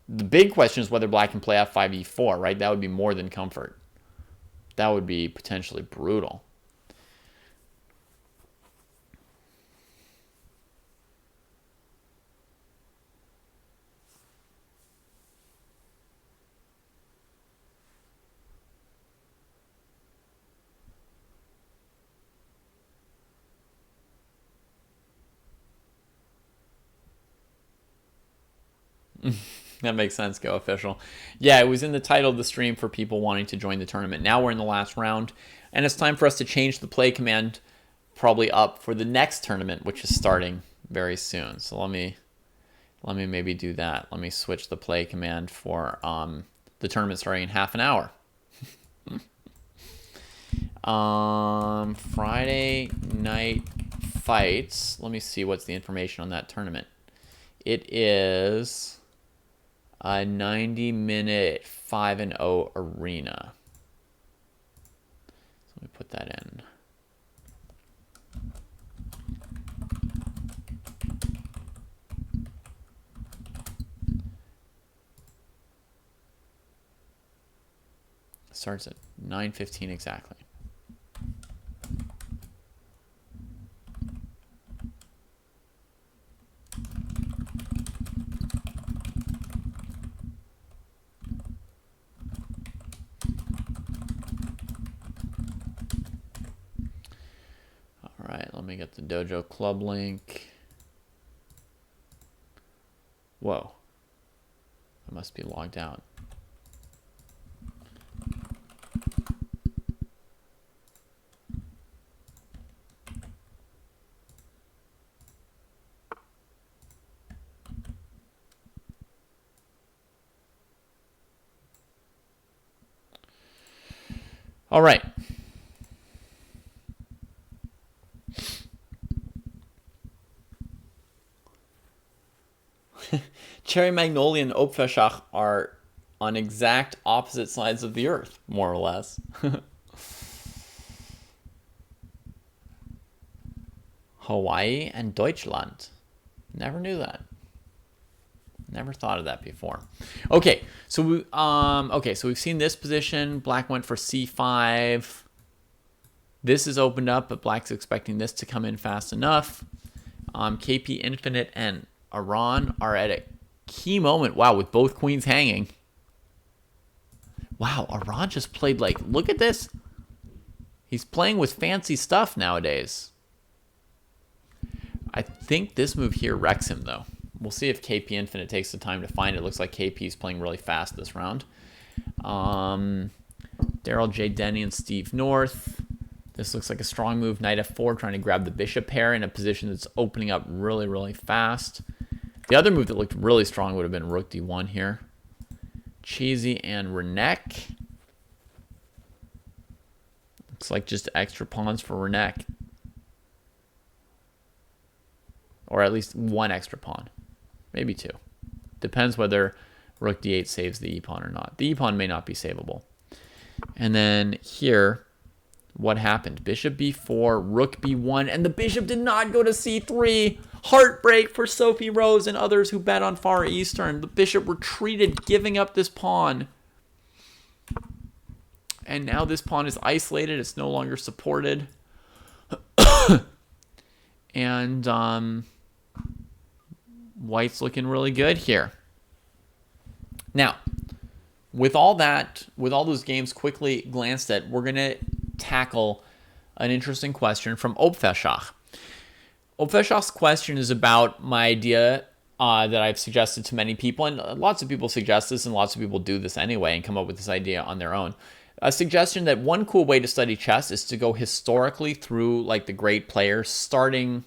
The big question is whether black can play f5, e4, right? That would be more than comfort. That would be potentially brutal. That makes sense, Go Official. Yeah, it was in the title of the stream for people wanting to join the tournament. Now we're in the last round, and it's time for us to change the play command probably up for the next tournament, which is starting very soon. So let me maybe do that. Let me switch the play command for the tournament starting in half an hour. Friday night fights. Let me see what's the information on that tournament. It is a 90-minute 5-0 arena. So let me put that in. Starts at 9:15 exactly. Let me get the Dojo Club link. Whoa. I must be logged out. All right. Cherry Magnolia and Opfeshach are on exact opposite sides of the earth, more or less. Hawaii and Deutschland. Never knew that. Never thought of that before. Okay, so we've seen this position. Black went for c5. This is opened up, but black's expecting this to come in fast enough. KP Infinite and Iran are at a key moment. Wow, with both queens hanging. Wow, Iran just played like, look at this. He's playing with fancy stuff nowadays. I think this move here wrecks him, though. We'll see if KP Infinite takes the time to find it. Looks like KP's playing really fast this round. Daryl J. Denny and Steve North. This looks like a strong move. Knight f4, trying to grab the bishop pair in a position that's opening up really, really fast. The other move that looked really strong would have been rook d1 here. Cheesy and Renek. Looks like just extra pawns for Renek. Or at least one extra pawn. Maybe two. Depends whether rook d8 saves the e-pawn or not. The e-pawn may not be savable. And then here, What happened? Bishop b4, rook b1, and the bishop did not go to c3. Heartbreak for Sophie Rose and others who bet on Far Eastern. The bishop retreated, giving up this pawn. And now this pawn is isolated. It's no longer supported. And white's looking really good here. Now, with all those games quickly glanced at, we're going to tackle an interesting question from Opfeshach. Opfeshach's question is about my idea that I've suggested to many people, and lots of people suggest this, and lots of people do this anyway and come up with this idea on their own. A suggestion that one cool way to study chess is to go historically through like the great players, starting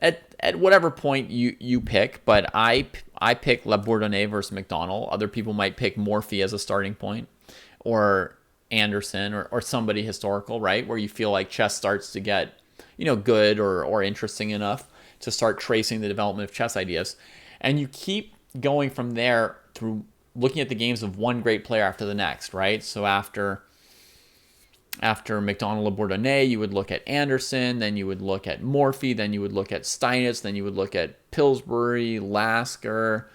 at whatever point you pick. But I pick La Bourdonnais versus McDonald. Other people might pick Morphy as a starting point, or Anderson, or somebody historical, right? Where you feel like chess starts to get, good or interesting enough to start tracing the development of chess ideas. And you keep going from there through looking at the games of one great player after the next, right? So after McDonald La Bourdonnais, you would look at Anderson, then you would look at Morphy, then you would look at Steinitz, then you would look at Pillsbury, Lasker,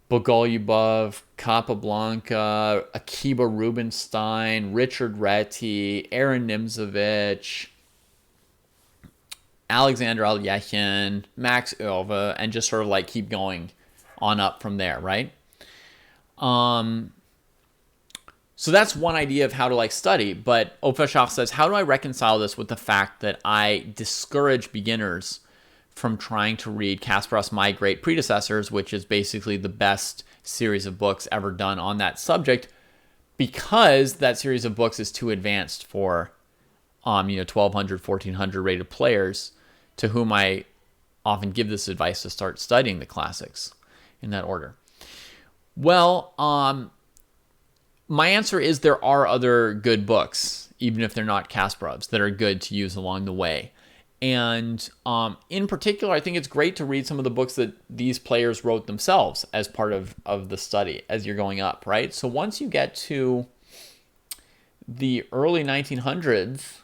Bogolyubov, Capablanca, Akiba Rubinstein, Richard Reti, Aaron Nimzovich, Alexander Alyekhin, Max Euwe, and just sort of like keep going on up from there, right? So that's one idea of how to like study, but Opfeshach says, how do I reconcile this with the fact that I discourage beginners from trying to read Kasparov's My Great Predecessors, which is basically the best series of books ever done on that subject, because that series of books is too advanced for 1,200, 1,400 rated players, to whom I often give this advice to start studying the classics in that order. Well, my answer is there are other good books, even if they're not Kasparov's, that are good to use along the way. And in particular, I think it's great to read some of the books that these players wrote themselves as part of the study as you're going up, right? So once you get to the early 1900s,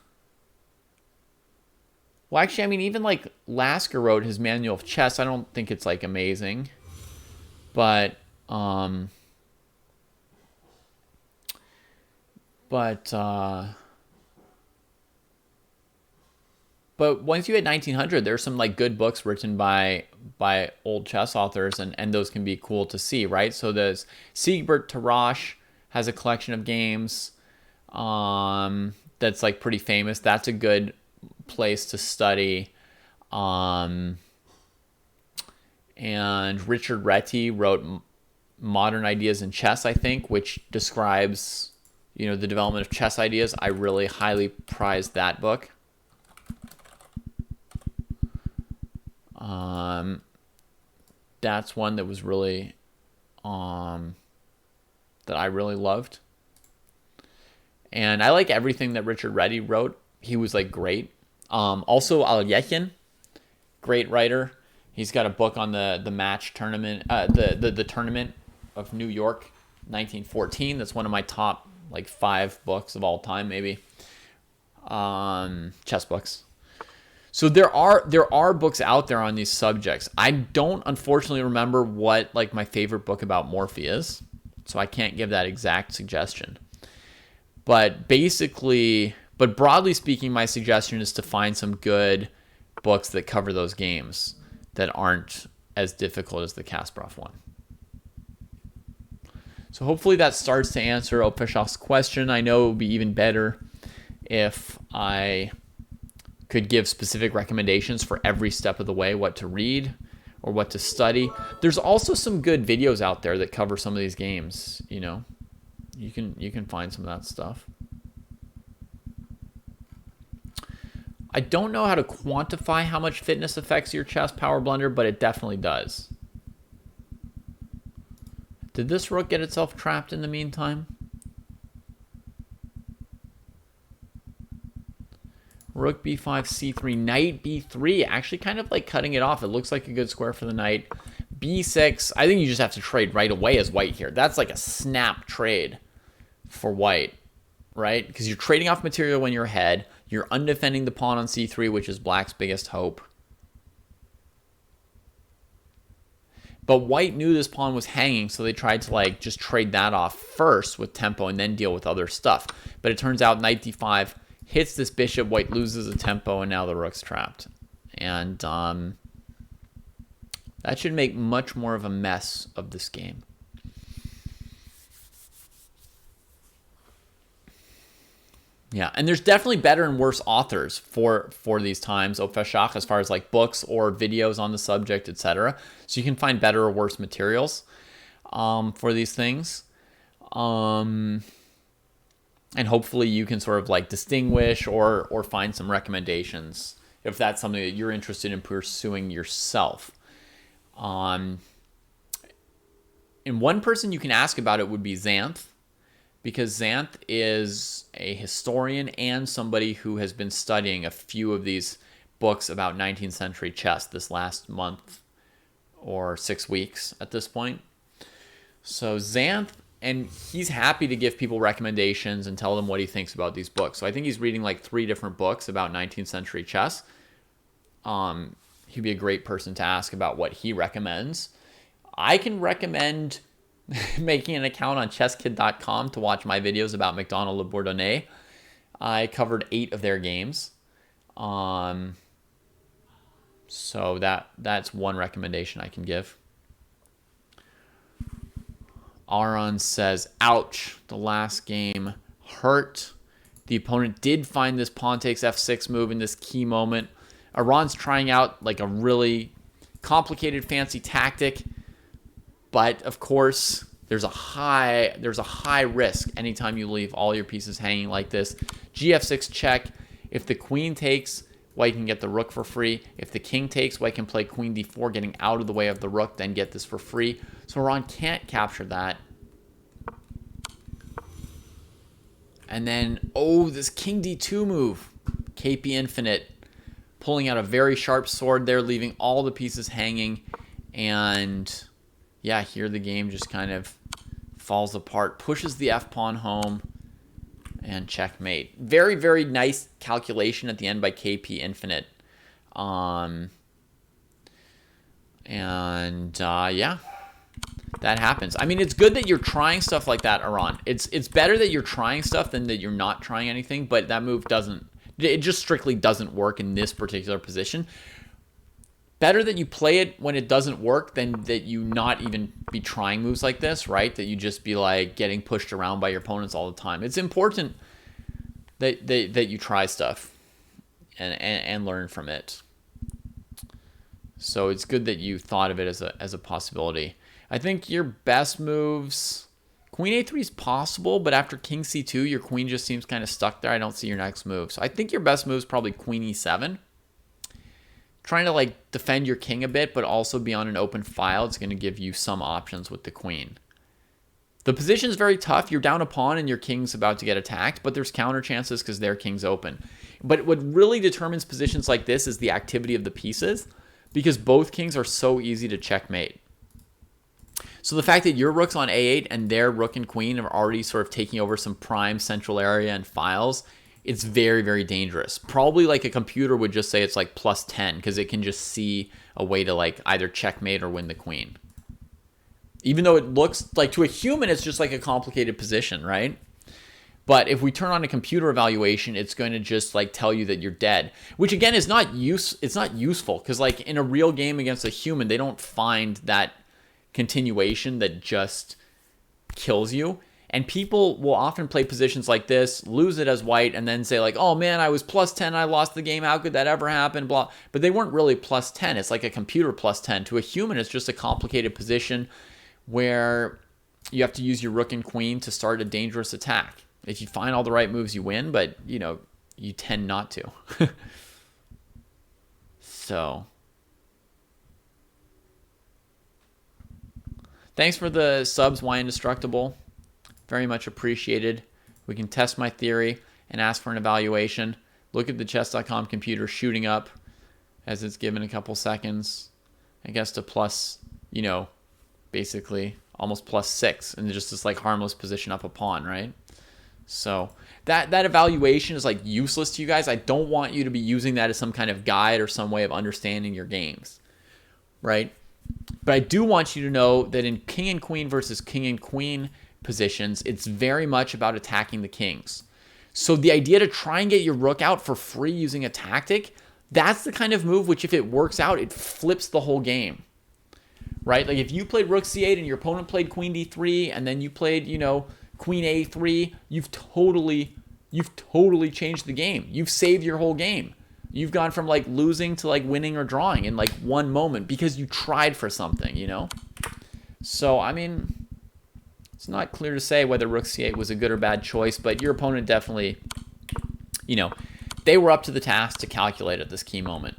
well, actually, I mean, even like Lasker wrote his Manual of Chess. I don't think it's like amazing, but once you hit 1900, there's some like good books written by old chess authors, and those can be cool to see, right? So there's Siegbert Tarasch has a collection of games that's like pretty famous. That's a good place to study. And Richard Reti wrote Modern Ideas in Chess, I think, which describes the development of chess ideas. I really highly prize that book. That's one that was really that I really loved. And I like everything that Richard Reti wrote. He was like great. Also Alyekhin, great writer. He's got a book on the match tournament, the tournament of New York, 1914. That's one of my top like 5 books of all time, maybe. Chess books. So there are books out there on these subjects. I don't unfortunately remember what like my favorite book about Morphy is, so I can't give that exact suggestion. But broadly speaking, my suggestion is to find some good books that cover those games that aren't as difficult as the Kasparov one. So hopefully that starts to answer Opfeshach's question. I know it would be even better if I could give specific recommendations for every step of the way, what to read or what to study. There's also some good videos out there that cover some of these games. You can find some of that stuff. I don't know how to quantify how much fitness affects your chess power blunder, but it definitely does. Did this rook get itself trapped in the meantime? Rook b5, c3, knight b3, actually kind of like cutting it off. It looks like a good square for the knight. b6, I think you just have to trade right away as white here. That's like a snap trade for white. right? Because you're trading off material when you're ahead. You're undefending the pawn on c3, which is black's biggest hope. But white knew this pawn was hanging, so they tried to like just trade that off first with tempo and then deal with other stuff. But it turns out knight d5 hits this bishop, white loses a tempo, and now the rook's trapped. And that should make much more of a mess of this game. Yeah, and there's definitely better and worse authors for these times, au Fashach, as far as like books or videos on the subject, etc. So you can find better or worse materials for these things. And hopefully you can sort of like distinguish or find some recommendations if that's something that you're interested in pursuing yourself. And one person you can ask about it would be Xanth, because Xanth is a historian and somebody who has been studying a few of these books about 19th century chess this last month or 6 weeks at this point. So Xanth, and he's happy to give people recommendations and tell them what he thinks about these books. So I think he's reading like 3 different books about 19th century chess. He'd be a great person to ask about what he recommends. I can recommend making an account on chesskid.com to watch my videos about McDonald Le Bourdonnais. I covered 8 of their games. So that's one recommendation I can give. Aaron says, ouch, the last game hurt. The opponent did find this pawn takes f6 move in this key moment. Aaron's trying out like a really complicated, fancy tactic. But of course, there's a high risk anytime you leave all your pieces hanging like this. Gf6 check. If the queen takes, white can get the rook for free. If the king takes, white can play queen d4, getting out of the way of the rook, then get this for free. So Iran can't capture that. And then, oh, this king d2 move. KP Infinite pulling out a very sharp sword there, leaving all the pieces hanging. And yeah, here the game just kind of falls apart, pushes the f-pawn home, and checkmate. Very, very nice calculation at the end by KP Infinite. Yeah, that happens. I mean, it's good that you're trying stuff like that, Iran. It's better that you're trying stuff than that you're not trying anything, but that move it just strictly doesn't work in this particular position. Better that you play it when it doesn't work than that you not even be trying moves like this, right? That you just be like getting pushed around by your opponents all the time. It's important that you try stuff and learn from it. So it's good that you thought of it as a possibility. I think your best moves, queen a3 is possible, but after king c2, your queen just seems kind of stuck there. I don't see your next move. So I think your best move is probably queen e7. Trying to like defend your king a bit, but also be on an open file. It's going to give you some options with the queen. The position is very tough. You're down a pawn and your king's about to get attacked, but there's counter chances because their king's open. But what really determines positions like this is the activity of the pieces, because both kings are so easy to checkmate. So the fact that your rook's on a8 and their rook and queen are already sort of taking over some prime central area and files, it's very, very dangerous. Probably like a computer would just say it's like +10 because it can just see a way to like either checkmate or win the queen. Even though it looks like to a human, it's just like a complicated position, right? But if we turn on a computer evaluation, it's going to just like tell you that you're dead, which again is it's not useful because like in a real game against a human, they don't find that continuation that just kills you. And people will often play positions like this, lose it as white, and then say like, oh man, I was +10, I lost the game, how could that ever happen, blah. But they weren't really +10, it's like a computer +10. To a human, it's just a complicated position where you have to use your rook and queen to start a dangerous attack. If you find all the right moves, you win, but you know, you tend not to. So, thanks for the subs, Why Indestructible. Very much appreciated. We can test my theory and ask for an evaluation. Look at the chess.com computer shooting up as it's given a couple seconds. I guess to plus, basically almost +6. And just this like harmless position up a pawn, right? So that evaluation is like useless to you guys. I don't want you to be using that as some kind of guide or some way of understanding your games, right? But I do want you to know that in king and queen versus king and queen positions, it's very much about attacking the kings. So the idea to try and get your rook out for free using a tactic, that's the kind of move which, if it works out, it flips the whole game, right? Like if you played rook c8 and your opponent played queen d3 and then you played, queen a3, you've totally changed the game. You've saved your whole game. You've gone from like losing to like winning or drawing in like one moment because you tried for something, So, I mean, it's not clear to say whether rook c8 was a good or bad choice, but your opponent definitely, they were up to the task to calculate at this key moment.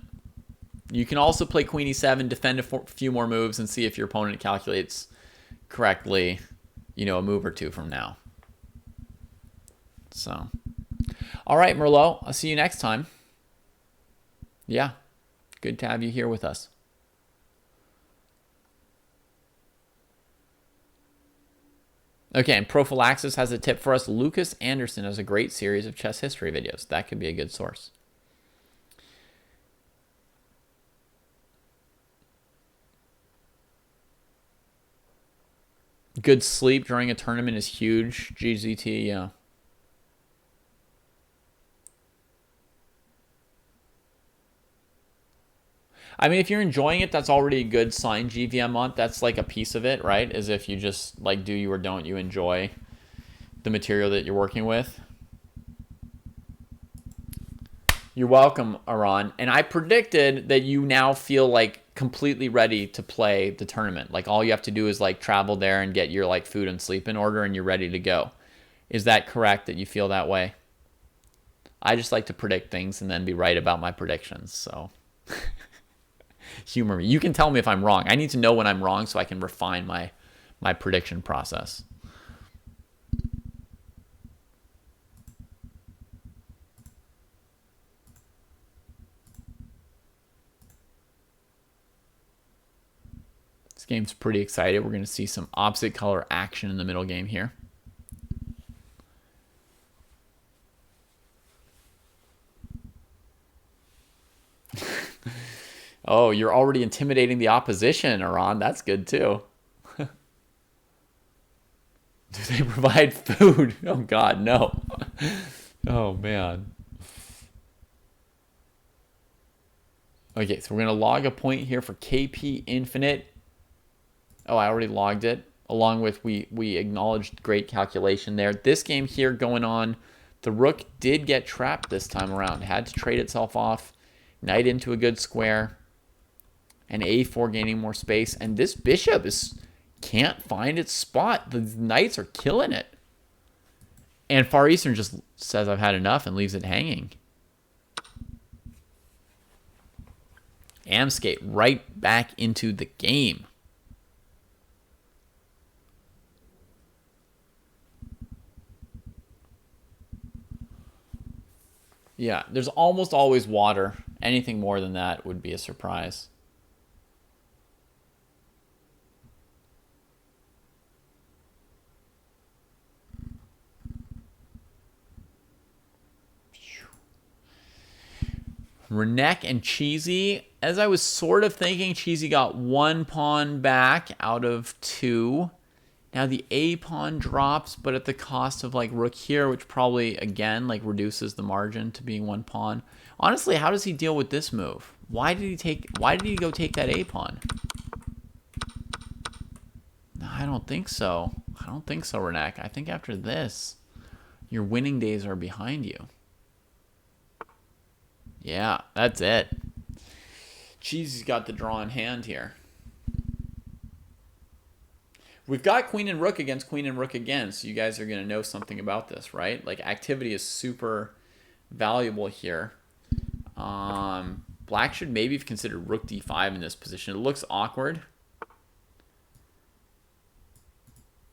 You can also play queen e7, defend a few more moves, and see if your opponent calculates correctly, a move or two from now. So, all right, Merlot, I'll see you next time. Yeah, good to have you here with us. Okay, and Prophylaxis has a tip for us. Lucas Anderson has a great series of chess history videos. That could be a good source. Good sleep during a tournament is huge. GZT, yeah. I mean, if you're enjoying it, that's already a good sign. GVM month, that's like a piece of it, right? As if you just like, do you or don't you enjoy the material that you're working with. You're welcome, Aran. And I predicted that you now feel like completely ready to play the tournament. Like all you have to do is like travel there and get your like food and sleep in order and you're ready to go. Is that correct that you feel that way? I just like to predict things and then be right about my predictions. So humor me. You can tell me if I'm wrong. I need to know when I'm wrong so I can refine my prediction process. This game's pretty excited. We're going to see some opposite color action in the middle game here. Oh, you're already intimidating the opposition, Aran. That's good too. Do they provide food? Oh God, no. Oh man. Okay, so we're gonna log a point here for KP Infinite. Oh, I already logged it. Along with we acknowledged great calculation there. This game here going on, the rook did get trapped this time around. Had to trade itself off. Knight into a good square. And a4 gaining more space. And this bishop can't find its spot. The knights are killing it. And Far Eastern just says I've had enough and leaves it hanging. Amskate right back into the game. Yeah, there's almost always water. Anything more than that would be a surprise. Renek and Cheesy. As I was sort of thinking, Cheesy got one pawn back out of two. Now the A pawn drops, but at the cost of like rook here, which probably again like reduces the margin to being one pawn. Honestly, how does he deal with this move? Why did he go take that A pawn? No, I don't think so. I don't think so, Renek. I think after this, your winning days are behind you. Yeah, that's it. Cheesy's got the draw in hand here. We've got queen and rook against queen and rook again, so you guys are going to know something about this, right? Like, activity is super valuable here. Black should maybe have considered rook d5 in this position. It looks awkward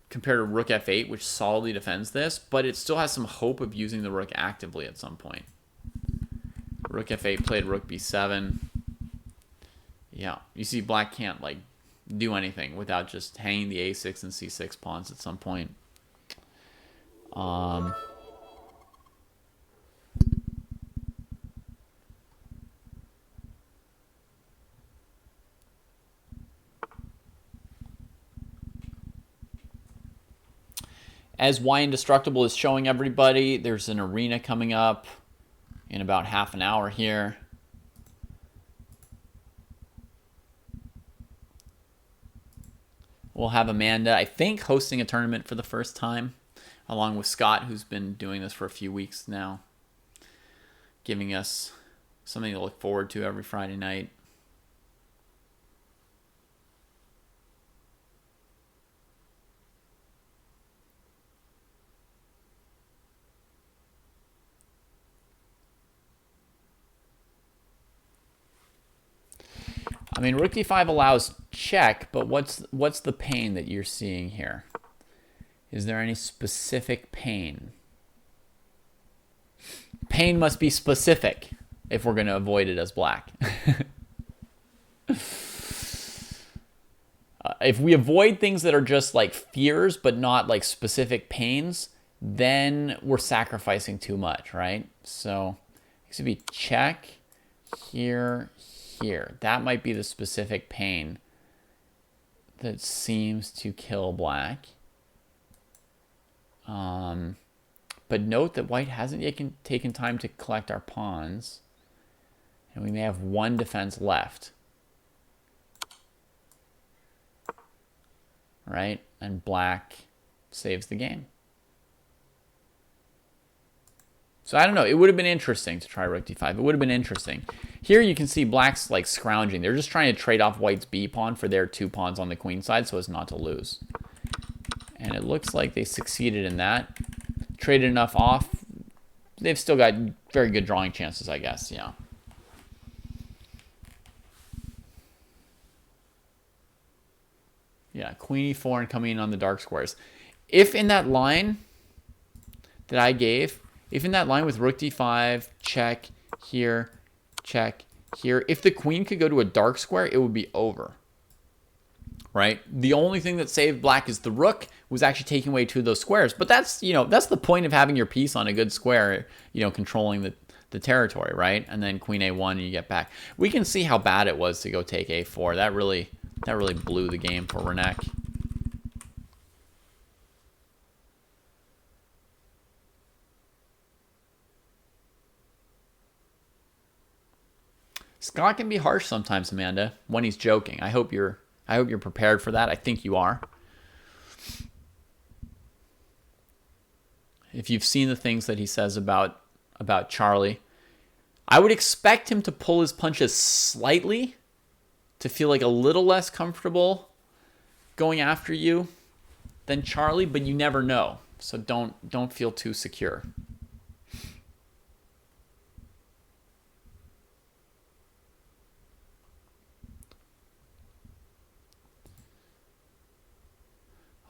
compared to rook f8, which solidly defends this, but it still has some hope of using the rook actively at some point. Rook f8 played rook b7. Yeah, you see black can't like do anything without just hanging the a6 and c6 pawns at some point. As Y Indestructible is showing everybody, there's an arena coming up in about half an hour here. We'll have Amanda, I think, hosting a tournament for the first time, along with Scott, who's been doing this for a few weeks now, giving us something to look forward to every Friday night. I mean, Rook d5 allows check, but what's the pain that you're seeing here? Is there any specific pain? Pain must be specific if we're going to avoid it as black. If we avoid things that are just like fears but not like specific pains, then we're sacrificing too much, right? So it should be check here. That might be the specific pain that seems to kill black. But note that white hasn't yet taken time to collect our pawns. And we may have one defense left. Right? And black saves the game. So I don't know. It would have been interesting to try Rook d5. It would have been interesting. Here you can see black's like scrounging. They're just trying to trade off white's b pawn for their 2 pawns on the queen side so as not to lose. And it looks like they succeeded in that. Traded enough off. They've still got very good drawing chances, I guess. Yeah. Yeah, queen e4 and coming in on the dark squares. If in that line that I gave, if in that line with Rook d5, check here, check here, if the queen could go to a dark square, it would be over. Right? The only thing that saved black is the rook was actually taking away 2 of those squares. But that's, you know, that's the point of having your piece on a good square, you know, controlling the territory, right? And then queen a1 and you get back. We can see how bad it was to go take a4. That really blew the game for Renek. Scott can be harsh sometimes, Amanda, when he's joking. I hope you're prepared for that. I think you are. If you've seen the things that he says about Charlie, I would expect him to pull his punches slightly to feel like a little less comfortable going after you than Charlie, but you never know. So don't feel too secure.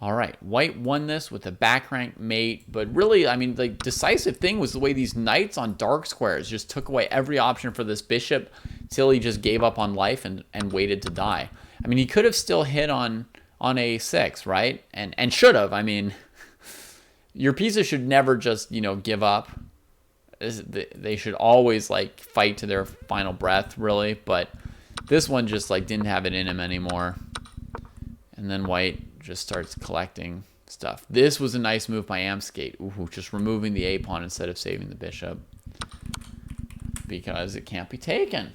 All right, white won this with a back rank mate, but really, I mean, the decisive thing was the way these knights on dark squares just took away every option for this bishop till he just gave up on life and waited to die. I mean, he could have still hit on a6, right? And should have. I mean, your pieces should never just, you know, give up. They should always, like, fight to their final breath, really. But this one just, like, didn't have it in him anymore. And then white just starts collecting stuff. This was a nice move by Amskate. Ooh, just removing the a-pawn instead of saving the bishop. Because it can't be taken.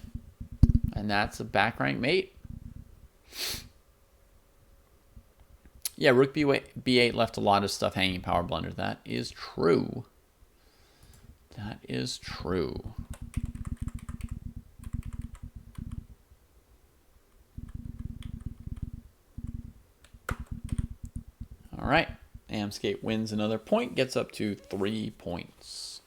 And that's a back rank mate. Yeah, rook b8 left a lot of stuff hanging power blunder. That is true. That is true. All right, Amskate wins another point, gets up to 3 points.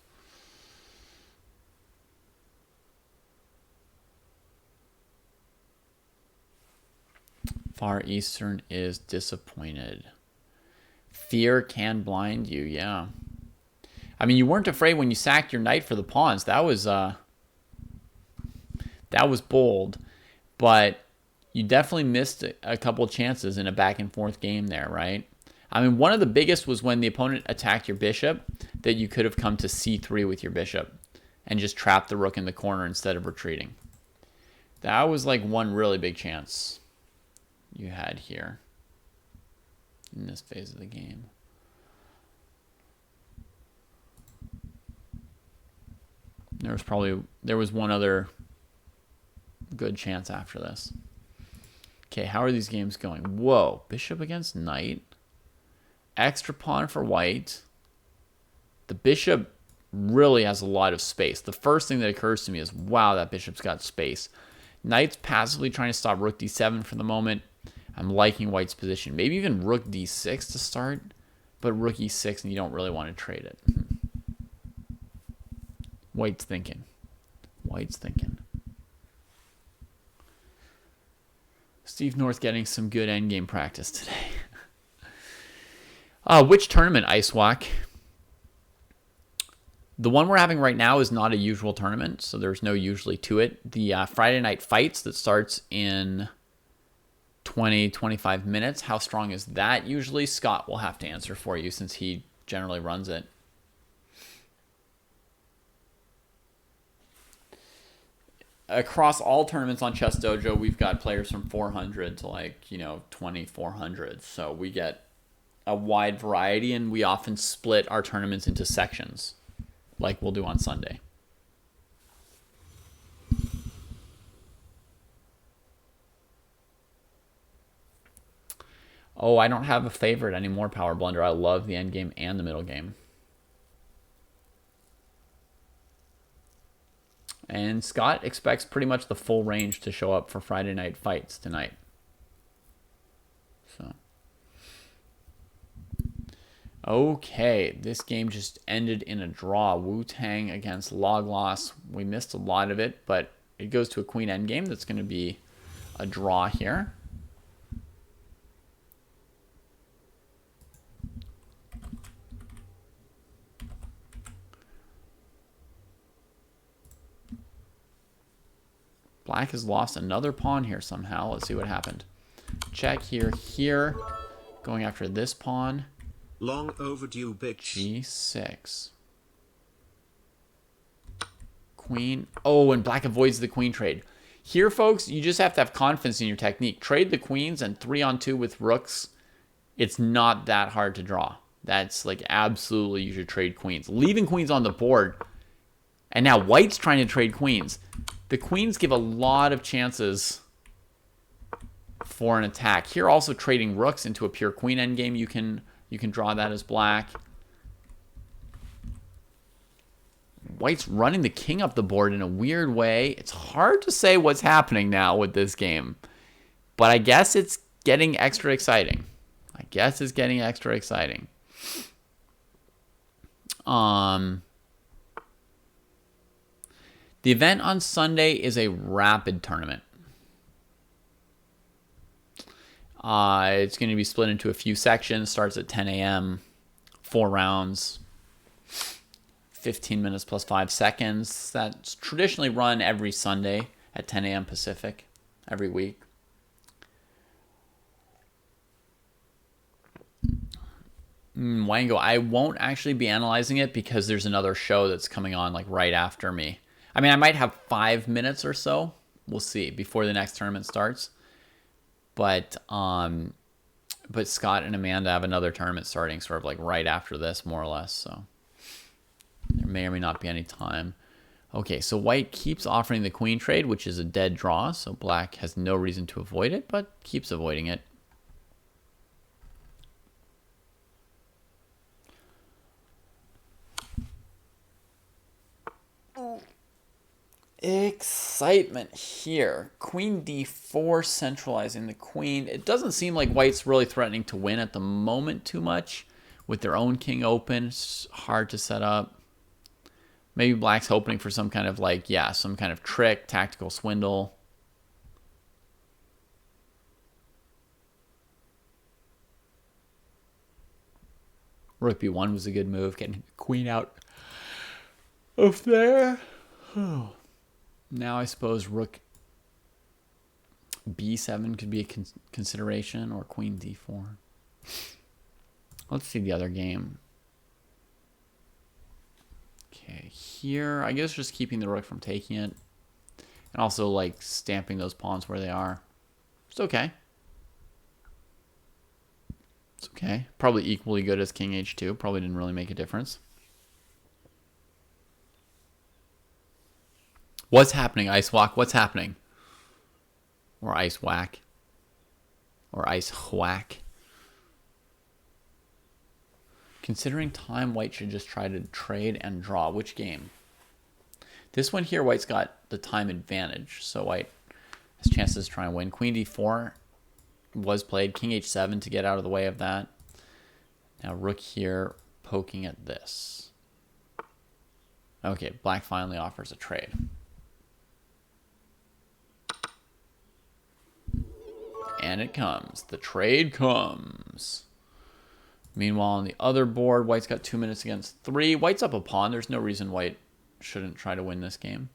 Far Eastern is disappointed. Fear can blind you, yeah. I mean, you weren't afraid when you sacked your knight for the pawns. That was bold, but you definitely missed a couple chances in a back and forth game there, right? I mean, one of the biggest was when the opponent attacked your bishop, that you could have come to c3 with your bishop and just trapped the rook in the corner instead of retreating. That was like one really big chance you had here in this phase of the game. There was one other good chance after this. Okay, how are these games going? Whoa, bishop against knight. Extra pawn for white. The bishop really has a lot of space. The first thing that occurs to me is, wow, that bishop's got space. Knight's passively trying to stop rook d7 for the moment. I'm liking white's position. Maybe even rook d6 to start, but rook e6 and you don't really want to trade it. White's thinking. White's thinking. Steve North getting some good endgame practice today. Which tournament, Icewalk? The one we're having right now is not a usual tournament, so there's no usually to it. The Friday Night Fights that starts in 20-25 minutes. How strong is that usually? Scott will have to answer for you since he generally runs it. Across all tournaments on Chess Dojo, we've got players from 400 to 2,400. So we get a wide variety, and we often split our tournaments into sections, like we'll do on Sunday. Oh, I don't have a favorite anymore, Power Blunder. I love the end game and the middle game. And Scott expects pretty much the full range to show up for Friday Night Fights tonight. So, okay, this game just ended in a draw. Wu-Tang against Logloss. We missed a lot of it, but it goes to a queen endgame. That's going to be a draw here. Black has lost another pawn here somehow. Let's see what happened. Check here, here. Going after this pawn. Long overdue, bitch. G6. Queen. Oh, and black avoids the queen trade. Here, folks, you just have to have confidence in your technique. Trade the queens and 3-on-2 with rooks. It's not that hard to draw. That's like absolutely you should trade queens. Leaving queens on the board. And now white's trying to trade queens. The queens give a lot of chances for an attack. Here also trading rooks into a pure queen endgame. You can draw that as black. White's running the king up the board in a weird way. It's hard to say what's happening now with this game. But I guess it's getting extra exciting. The event on Sunday is a rapid tournament. It's going to be split into a few sections. Starts at 10 a.m. 4 rounds. 15 minutes plus 5 seconds. That's traditionally run every Sunday at 10 a.m. Pacific every week. Wango, I won't actually be analyzing it because there's another show that's coming on like right after me. I mean, I might have 5 minutes or so. We'll see before the next tournament starts. But Scott and Amanda have another tournament starting sort of like right after this, more or less. So there may or may not be any time. Okay, so white keeps offering the queen trade, which is a dead draw. So black has no reason to avoid it, but keeps avoiding it. Excitement here. Queen d4 centralizing the queen. It doesn't seem like white's really threatening to win at the moment too much. With their own king open, it's hard to set up. Maybe black's hoping for some kind of some kind of trick, tactical swindle. Rook b1 was a good move, getting the queen out of there. Oh. Now I suppose rook b7 could be a consideration, or queen d4. Let's see the other game. Okay, here I guess just keeping the rook from taking it, and also like stamping those pawns where they are. It's okay. It's okay. Probably equally good as king h2. Probably didn't really make a difference. What's happening, Ice Walk? What's happening? Or Ice Whack. Or Ice Whack. Considering time, white should just try to trade and draw. Which game? This one here, white's got the time advantage. So white has chances to try and win. Queen d4 was played. King h7 to get out of the way of that. Now rook here poking at this. Okay, black finally offers a trade. And it comes. The trade comes. Meanwhile, on the other board, white's got 2 minutes against 3. White's up a pawn. There's no reason white shouldn't try to win this game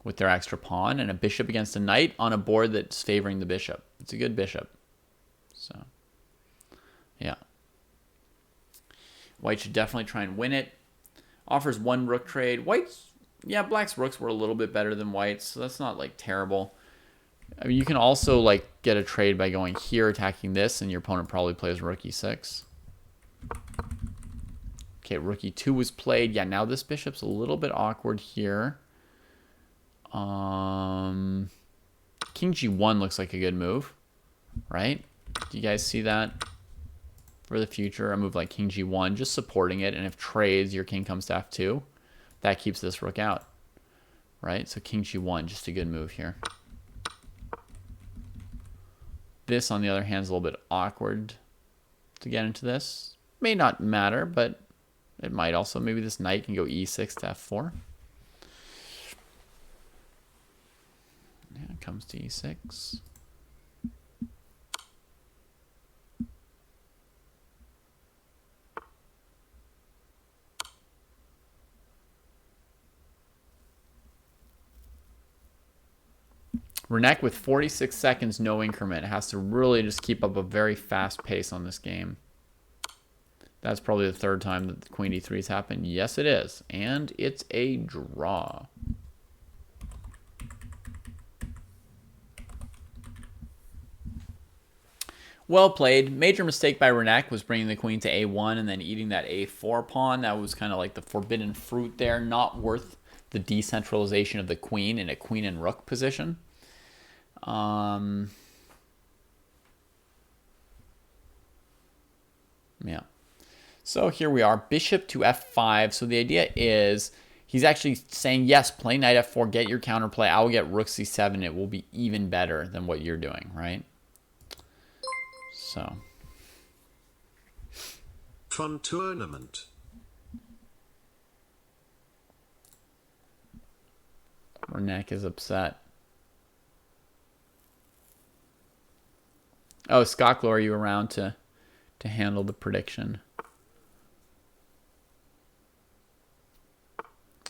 with their extra pawn. And a bishop against a knight on a board that's favoring the bishop. It's a good bishop. So, yeah. White should definitely try and win it. Offers one rook trade. White's, yeah, black's rooks were a little bit better than white's, so that's not, like, terrible. I mean, you can also, like, get a trade by going here, attacking this, and your opponent probably plays rook e6. Okay, rook e2 was played. Yeah, now this bishop's a little bit awkward here. King g1 looks like a good move, right? Do you guys see that? For the future, a move like king g1, just supporting it, and if trades, your king comes to f2. That keeps this rook out, right? So king g1, just a good move here. This, on the other hand, is a little bit awkward to get into this. May not matter, but it might also. Maybe this knight can go e6 to f4. Yeah, it comes to e6. Renek with 46 seconds, no increment, has to really just keep up a very fast pace on this game. That's probably the third time that the queen d3 has happened. Yes, it is. And it's a draw. Well played. Major mistake by Renek was bringing the queen to a1 and then eating that a4 pawn. That was kind of like the forbidden fruit there. Not worth the decentralization of the queen in a queen and rook position. Yeah. So here we are, bishop to f5. So the idea is he's actually saying, yes, play knight f4, get your counterplay. I will get rook c7. It will be even better than what you're doing, right? So. Fun tournament. Renek is upset. Oh, Skoklo, are you around to handle the prediction?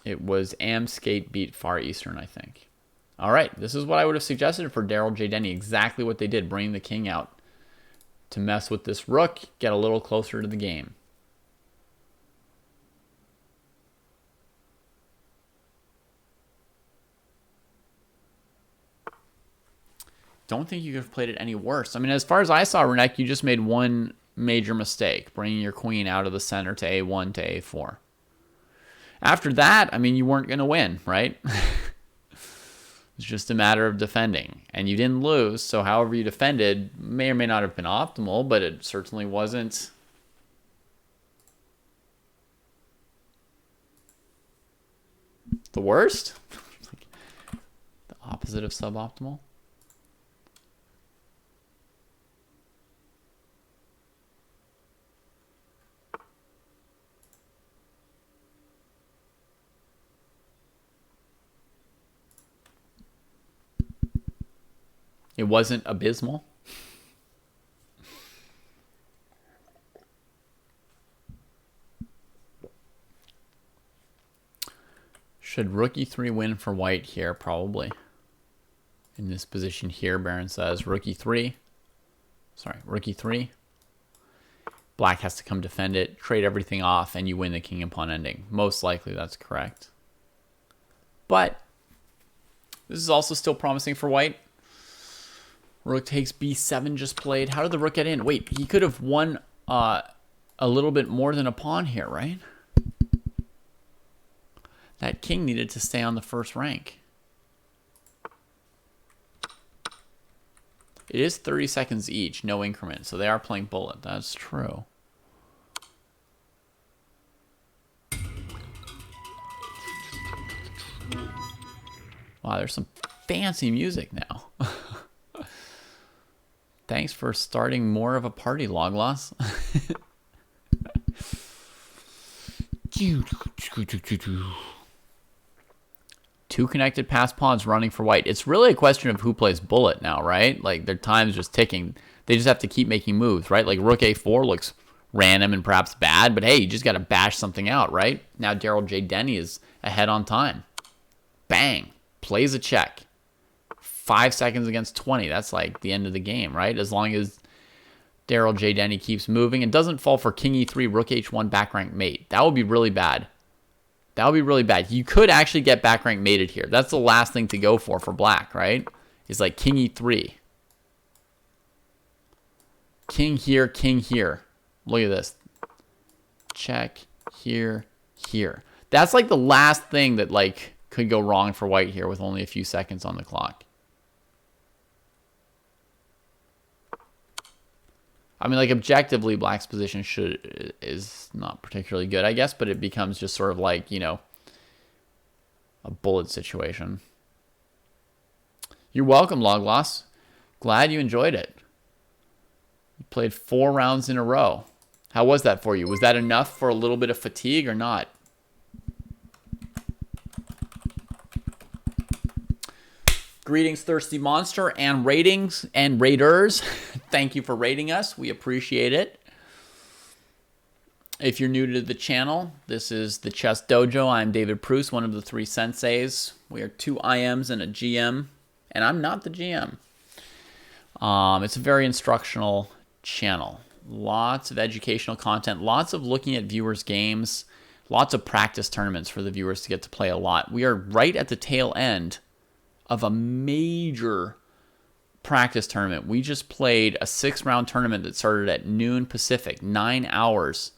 It was Amskate beat Far Eastern, I think. All right, this is what I would have suggested for Daryl J. Denny. Exactly what they did, bringing the king out to mess with this rook, get a little closer to the game. Don't think you could have played it any worse. I mean, as far as I saw, Renek, you just made one major mistake, bringing your queen out of the center to a1 to a4. After that, I mean, you weren't going to win, right? It's just a matter of defending. And you didn't lose, so however you defended may or may not have been optimal, but it certainly wasn't the worst. The opposite of suboptimal. It wasn't abysmal. Should rook e3 win for white here? Probably. In this position here, Baron says rook e3. Sorry, rook e3. Black has to come defend it, trade everything off, and you win the king and pawn ending. Most likely that's correct. But this is also still promising for white. Rook takes b7 just played. How did the rook get in? Wait, he could have won a little bit more than a pawn here, right? That king needed to stay on the first rank. It is 30 seconds each, no increment. So they are playing bullet. That's true. Wow, there's some fancy music now. Thanks for starting more of a party, Logloss. Two connected pass pawns running for white. It's really a question of who plays bullet now, right? Like, their time's just ticking. They just have to keep making moves, right? Like, rook a4 looks random and perhaps bad, but hey, you just got to bash something out, right? Now Daryl J. Denny is ahead on time. Bang. Plays a check. 5 seconds against 20. That's like the end of the game, right? As long as Daryl J. Denny keeps moving and doesn't fall for king e3, rook h1, back rank mate. That would be really bad. That would be really bad. You could actually get back rank mated here. That's the last thing to go for black, right? Is like king e3. King here, king here. Look at this. Check here, here. That's like the last thing that like could go wrong for white here with only a few seconds on the clock. I mean, like, objectively, black's position is not particularly good, I guess, but it becomes just sort of like, you know, a bullet situation. You're welcome, Logloss. Glad you enjoyed it. You played 4 rounds in a row. How was that for you? Was that enough for a little bit of fatigue or not? Greetings, Thirsty Monster, and ratings and raiders. Thank you for rating us. We appreciate it. If you're new to the channel, this is the Chess Dojo. I'm David Pruce, one of the 3 senseis. We are 2 IMs and a GM, and I'm not the GM. It's a very instructional channel. Lots of educational content, lots of looking at viewers' games, lots of practice tournaments for the viewers to get to play a lot. We are right at the tail end of a major practice tournament. We just played a 6-round tournament that started at noon Pacific, 9 hours.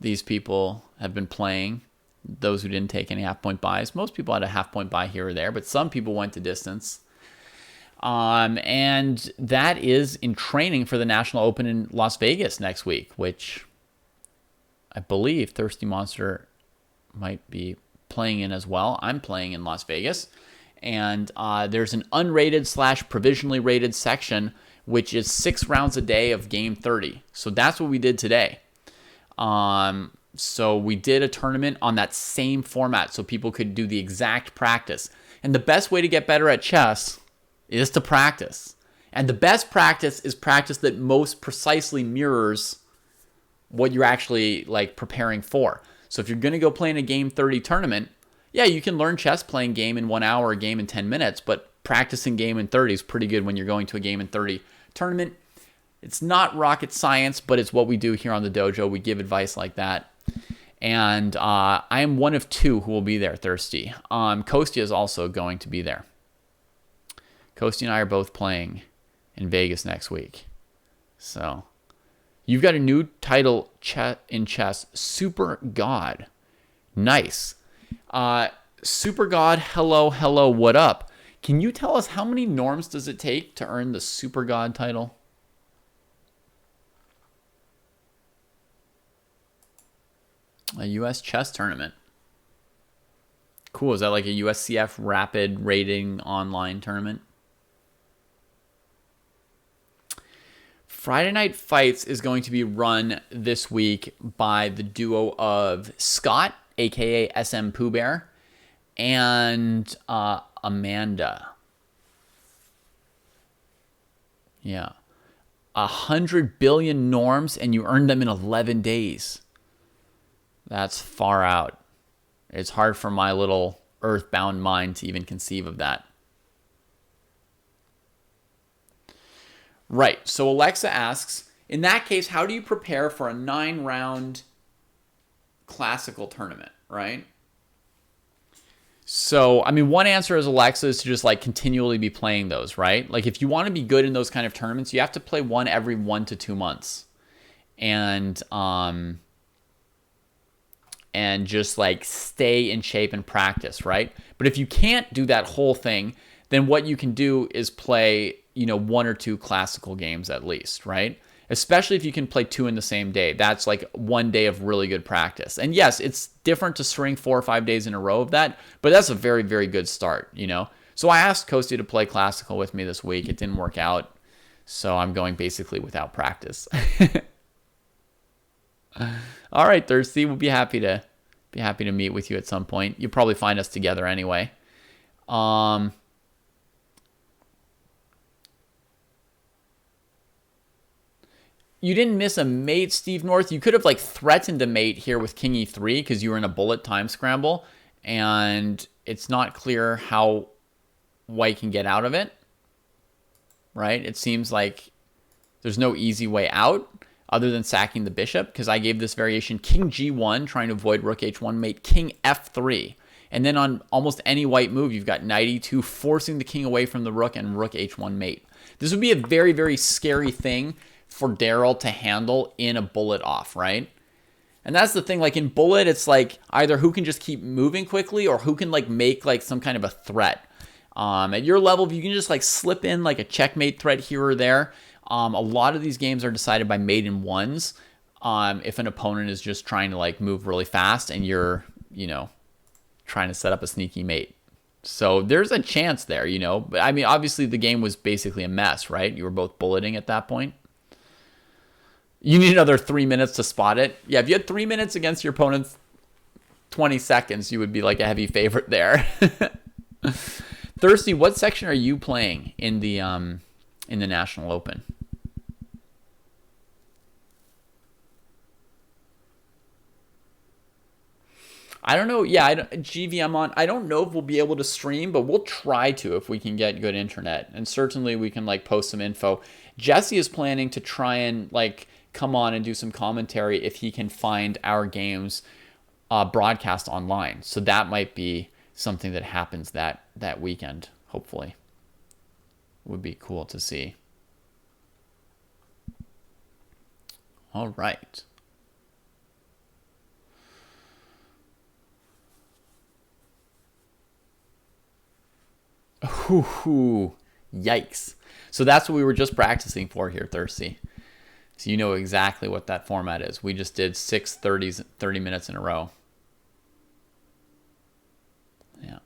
These people have been playing, those who didn't take any half-point buys. Most people had a half-point buy here or there, but some people went the distance. And that is in training for the National Open in Las Vegas next week, which I believe Thirsty Monster might be playing in as well. I'm playing in Las Vegas. And there's an unrated / provisionally rated section, which is 6 rounds a day of game 30. So that's what we did today. So we did a tournament on that same format so people could do the exact practice. And the best way to get better at chess is to practice. And the best practice is practice that most precisely mirrors what you're actually like preparing for. So if you're going to go play in a game 30 tournament, yeah, you can learn chess playing game in 1 hour, a game in 10 minutes, but practicing game in 30 is pretty good when you're going to a game in 30 tournament. It's not rocket science, but it's what we do here on the dojo. We give advice like that. And I am one of 2 who will be there, Thirsty. Kostya is also going to be there. Kostya and I are both playing in Vegas next week. So you've got a new title in chess, Super God. Nice. Super God, hello, what up? Can you tell us how many norms does it take to earn the Super God title? A U.S. chess tournament. Cool. Is that like a USCF rapid rating online tournament? Friday Night Fights is going to be run this week by the duo of Scott, a.k.a. SM Pooh Bear, and Amanda. Yeah. 100 billion norms, and you earned them in 11 days. That's far out. It's hard for my little earthbound mind to even conceive of that. Right. So Alexa asks, in that case, how do you prepare for a 9-round classical tournament, right? So, I mean, one answer is Alexa is to just like continually be playing those, right? Like if you want to be good in those kind of tournaments, you have to play one every 1 to 2 months. And just like stay in shape and practice, right? But if you can't do that whole thing, then what you can do is play one or two classical games at least, right? Especially if you can play two in the same day. That's like one day of really good practice. And yes, it's different to string 4 or 5 days in a row of that, but that's a very, very good start, So I asked Kosti to play classical with me this week. It didn't work out. So I'm going basically without practice. All right, Thirsty, we'll be happy to meet with you at some point. You'll probably find us together anyway. You didn't miss a mate, Steve North. You could have threatened a mate here with King E3 because you were in a bullet time scramble, and it's not clear how white can get out of it. Right? It seems like there's no easy way out other than sacking the bishop, because I gave this variation King G1, trying to avoid Rook H1 mate, King F3. And then on almost any white move, you've got Knight E2, forcing the king away from the rook, and Rook H1 mate. This would be a very, very scary thing for Daryl to handle in a bullet off, right? And that's the thing, in bullet, it's either who can just keep moving quickly or who can make some kind of a threat. At your level, if you can just slip in a checkmate threat here or there, a lot of these games are decided by mate in ones. If an opponent is just trying to move really fast and you're, trying to set up a sneaky mate. So there's a chance there, But I mean, obviously the game was basically a mess, right? You were both bulleting at that point. You need another 3 minutes to spot it. Yeah, if you had 3 minutes against your opponent's 20 seconds, you would be a heavy favorite there. Thirsty, what section are you playing in the National Open? I don't know. Yeah, GV, I'm on. I don't know if we'll be able to stream, but we'll try to if we can get good internet. And certainly we can post some info. Jesse is planning to try and come on and do some commentary if he can find our games broadcast online. So that might be something that happens that weekend, hopefully. Would be cool to see. All right. Ooh, yikes. So that's what we were just practicing for here, Thirsty. So you know exactly what that format is. We just did 30 minutes in a row. Yeah.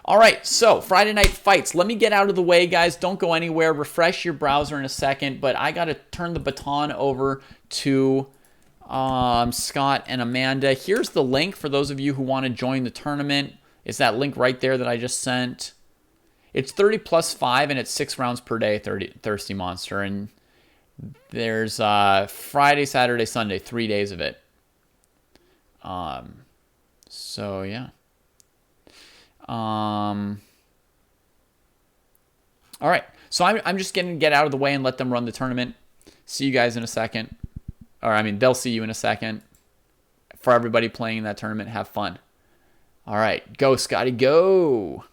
All right, so Friday Night Fights. Let me get out of the way, guys. Don't go anywhere. Refresh your browser in a second, but I got to turn the baton over to Scott and Amanda. Here's the link for those of you who want to join the tournament. It's that link right there that I just sent. It's 30 plus 5, and it's 6 rounds per day, Thirsty Monster. And there's Friday, Saturday, Sunday, 3 days of it. So, yeah. All right. So I'm just going to get out of the way and let them run the tournament. See you guys in a second. Or, I mean, they'll see you in a second. For everybody playing in that tournament, have fun. All right, go, Scotty, go.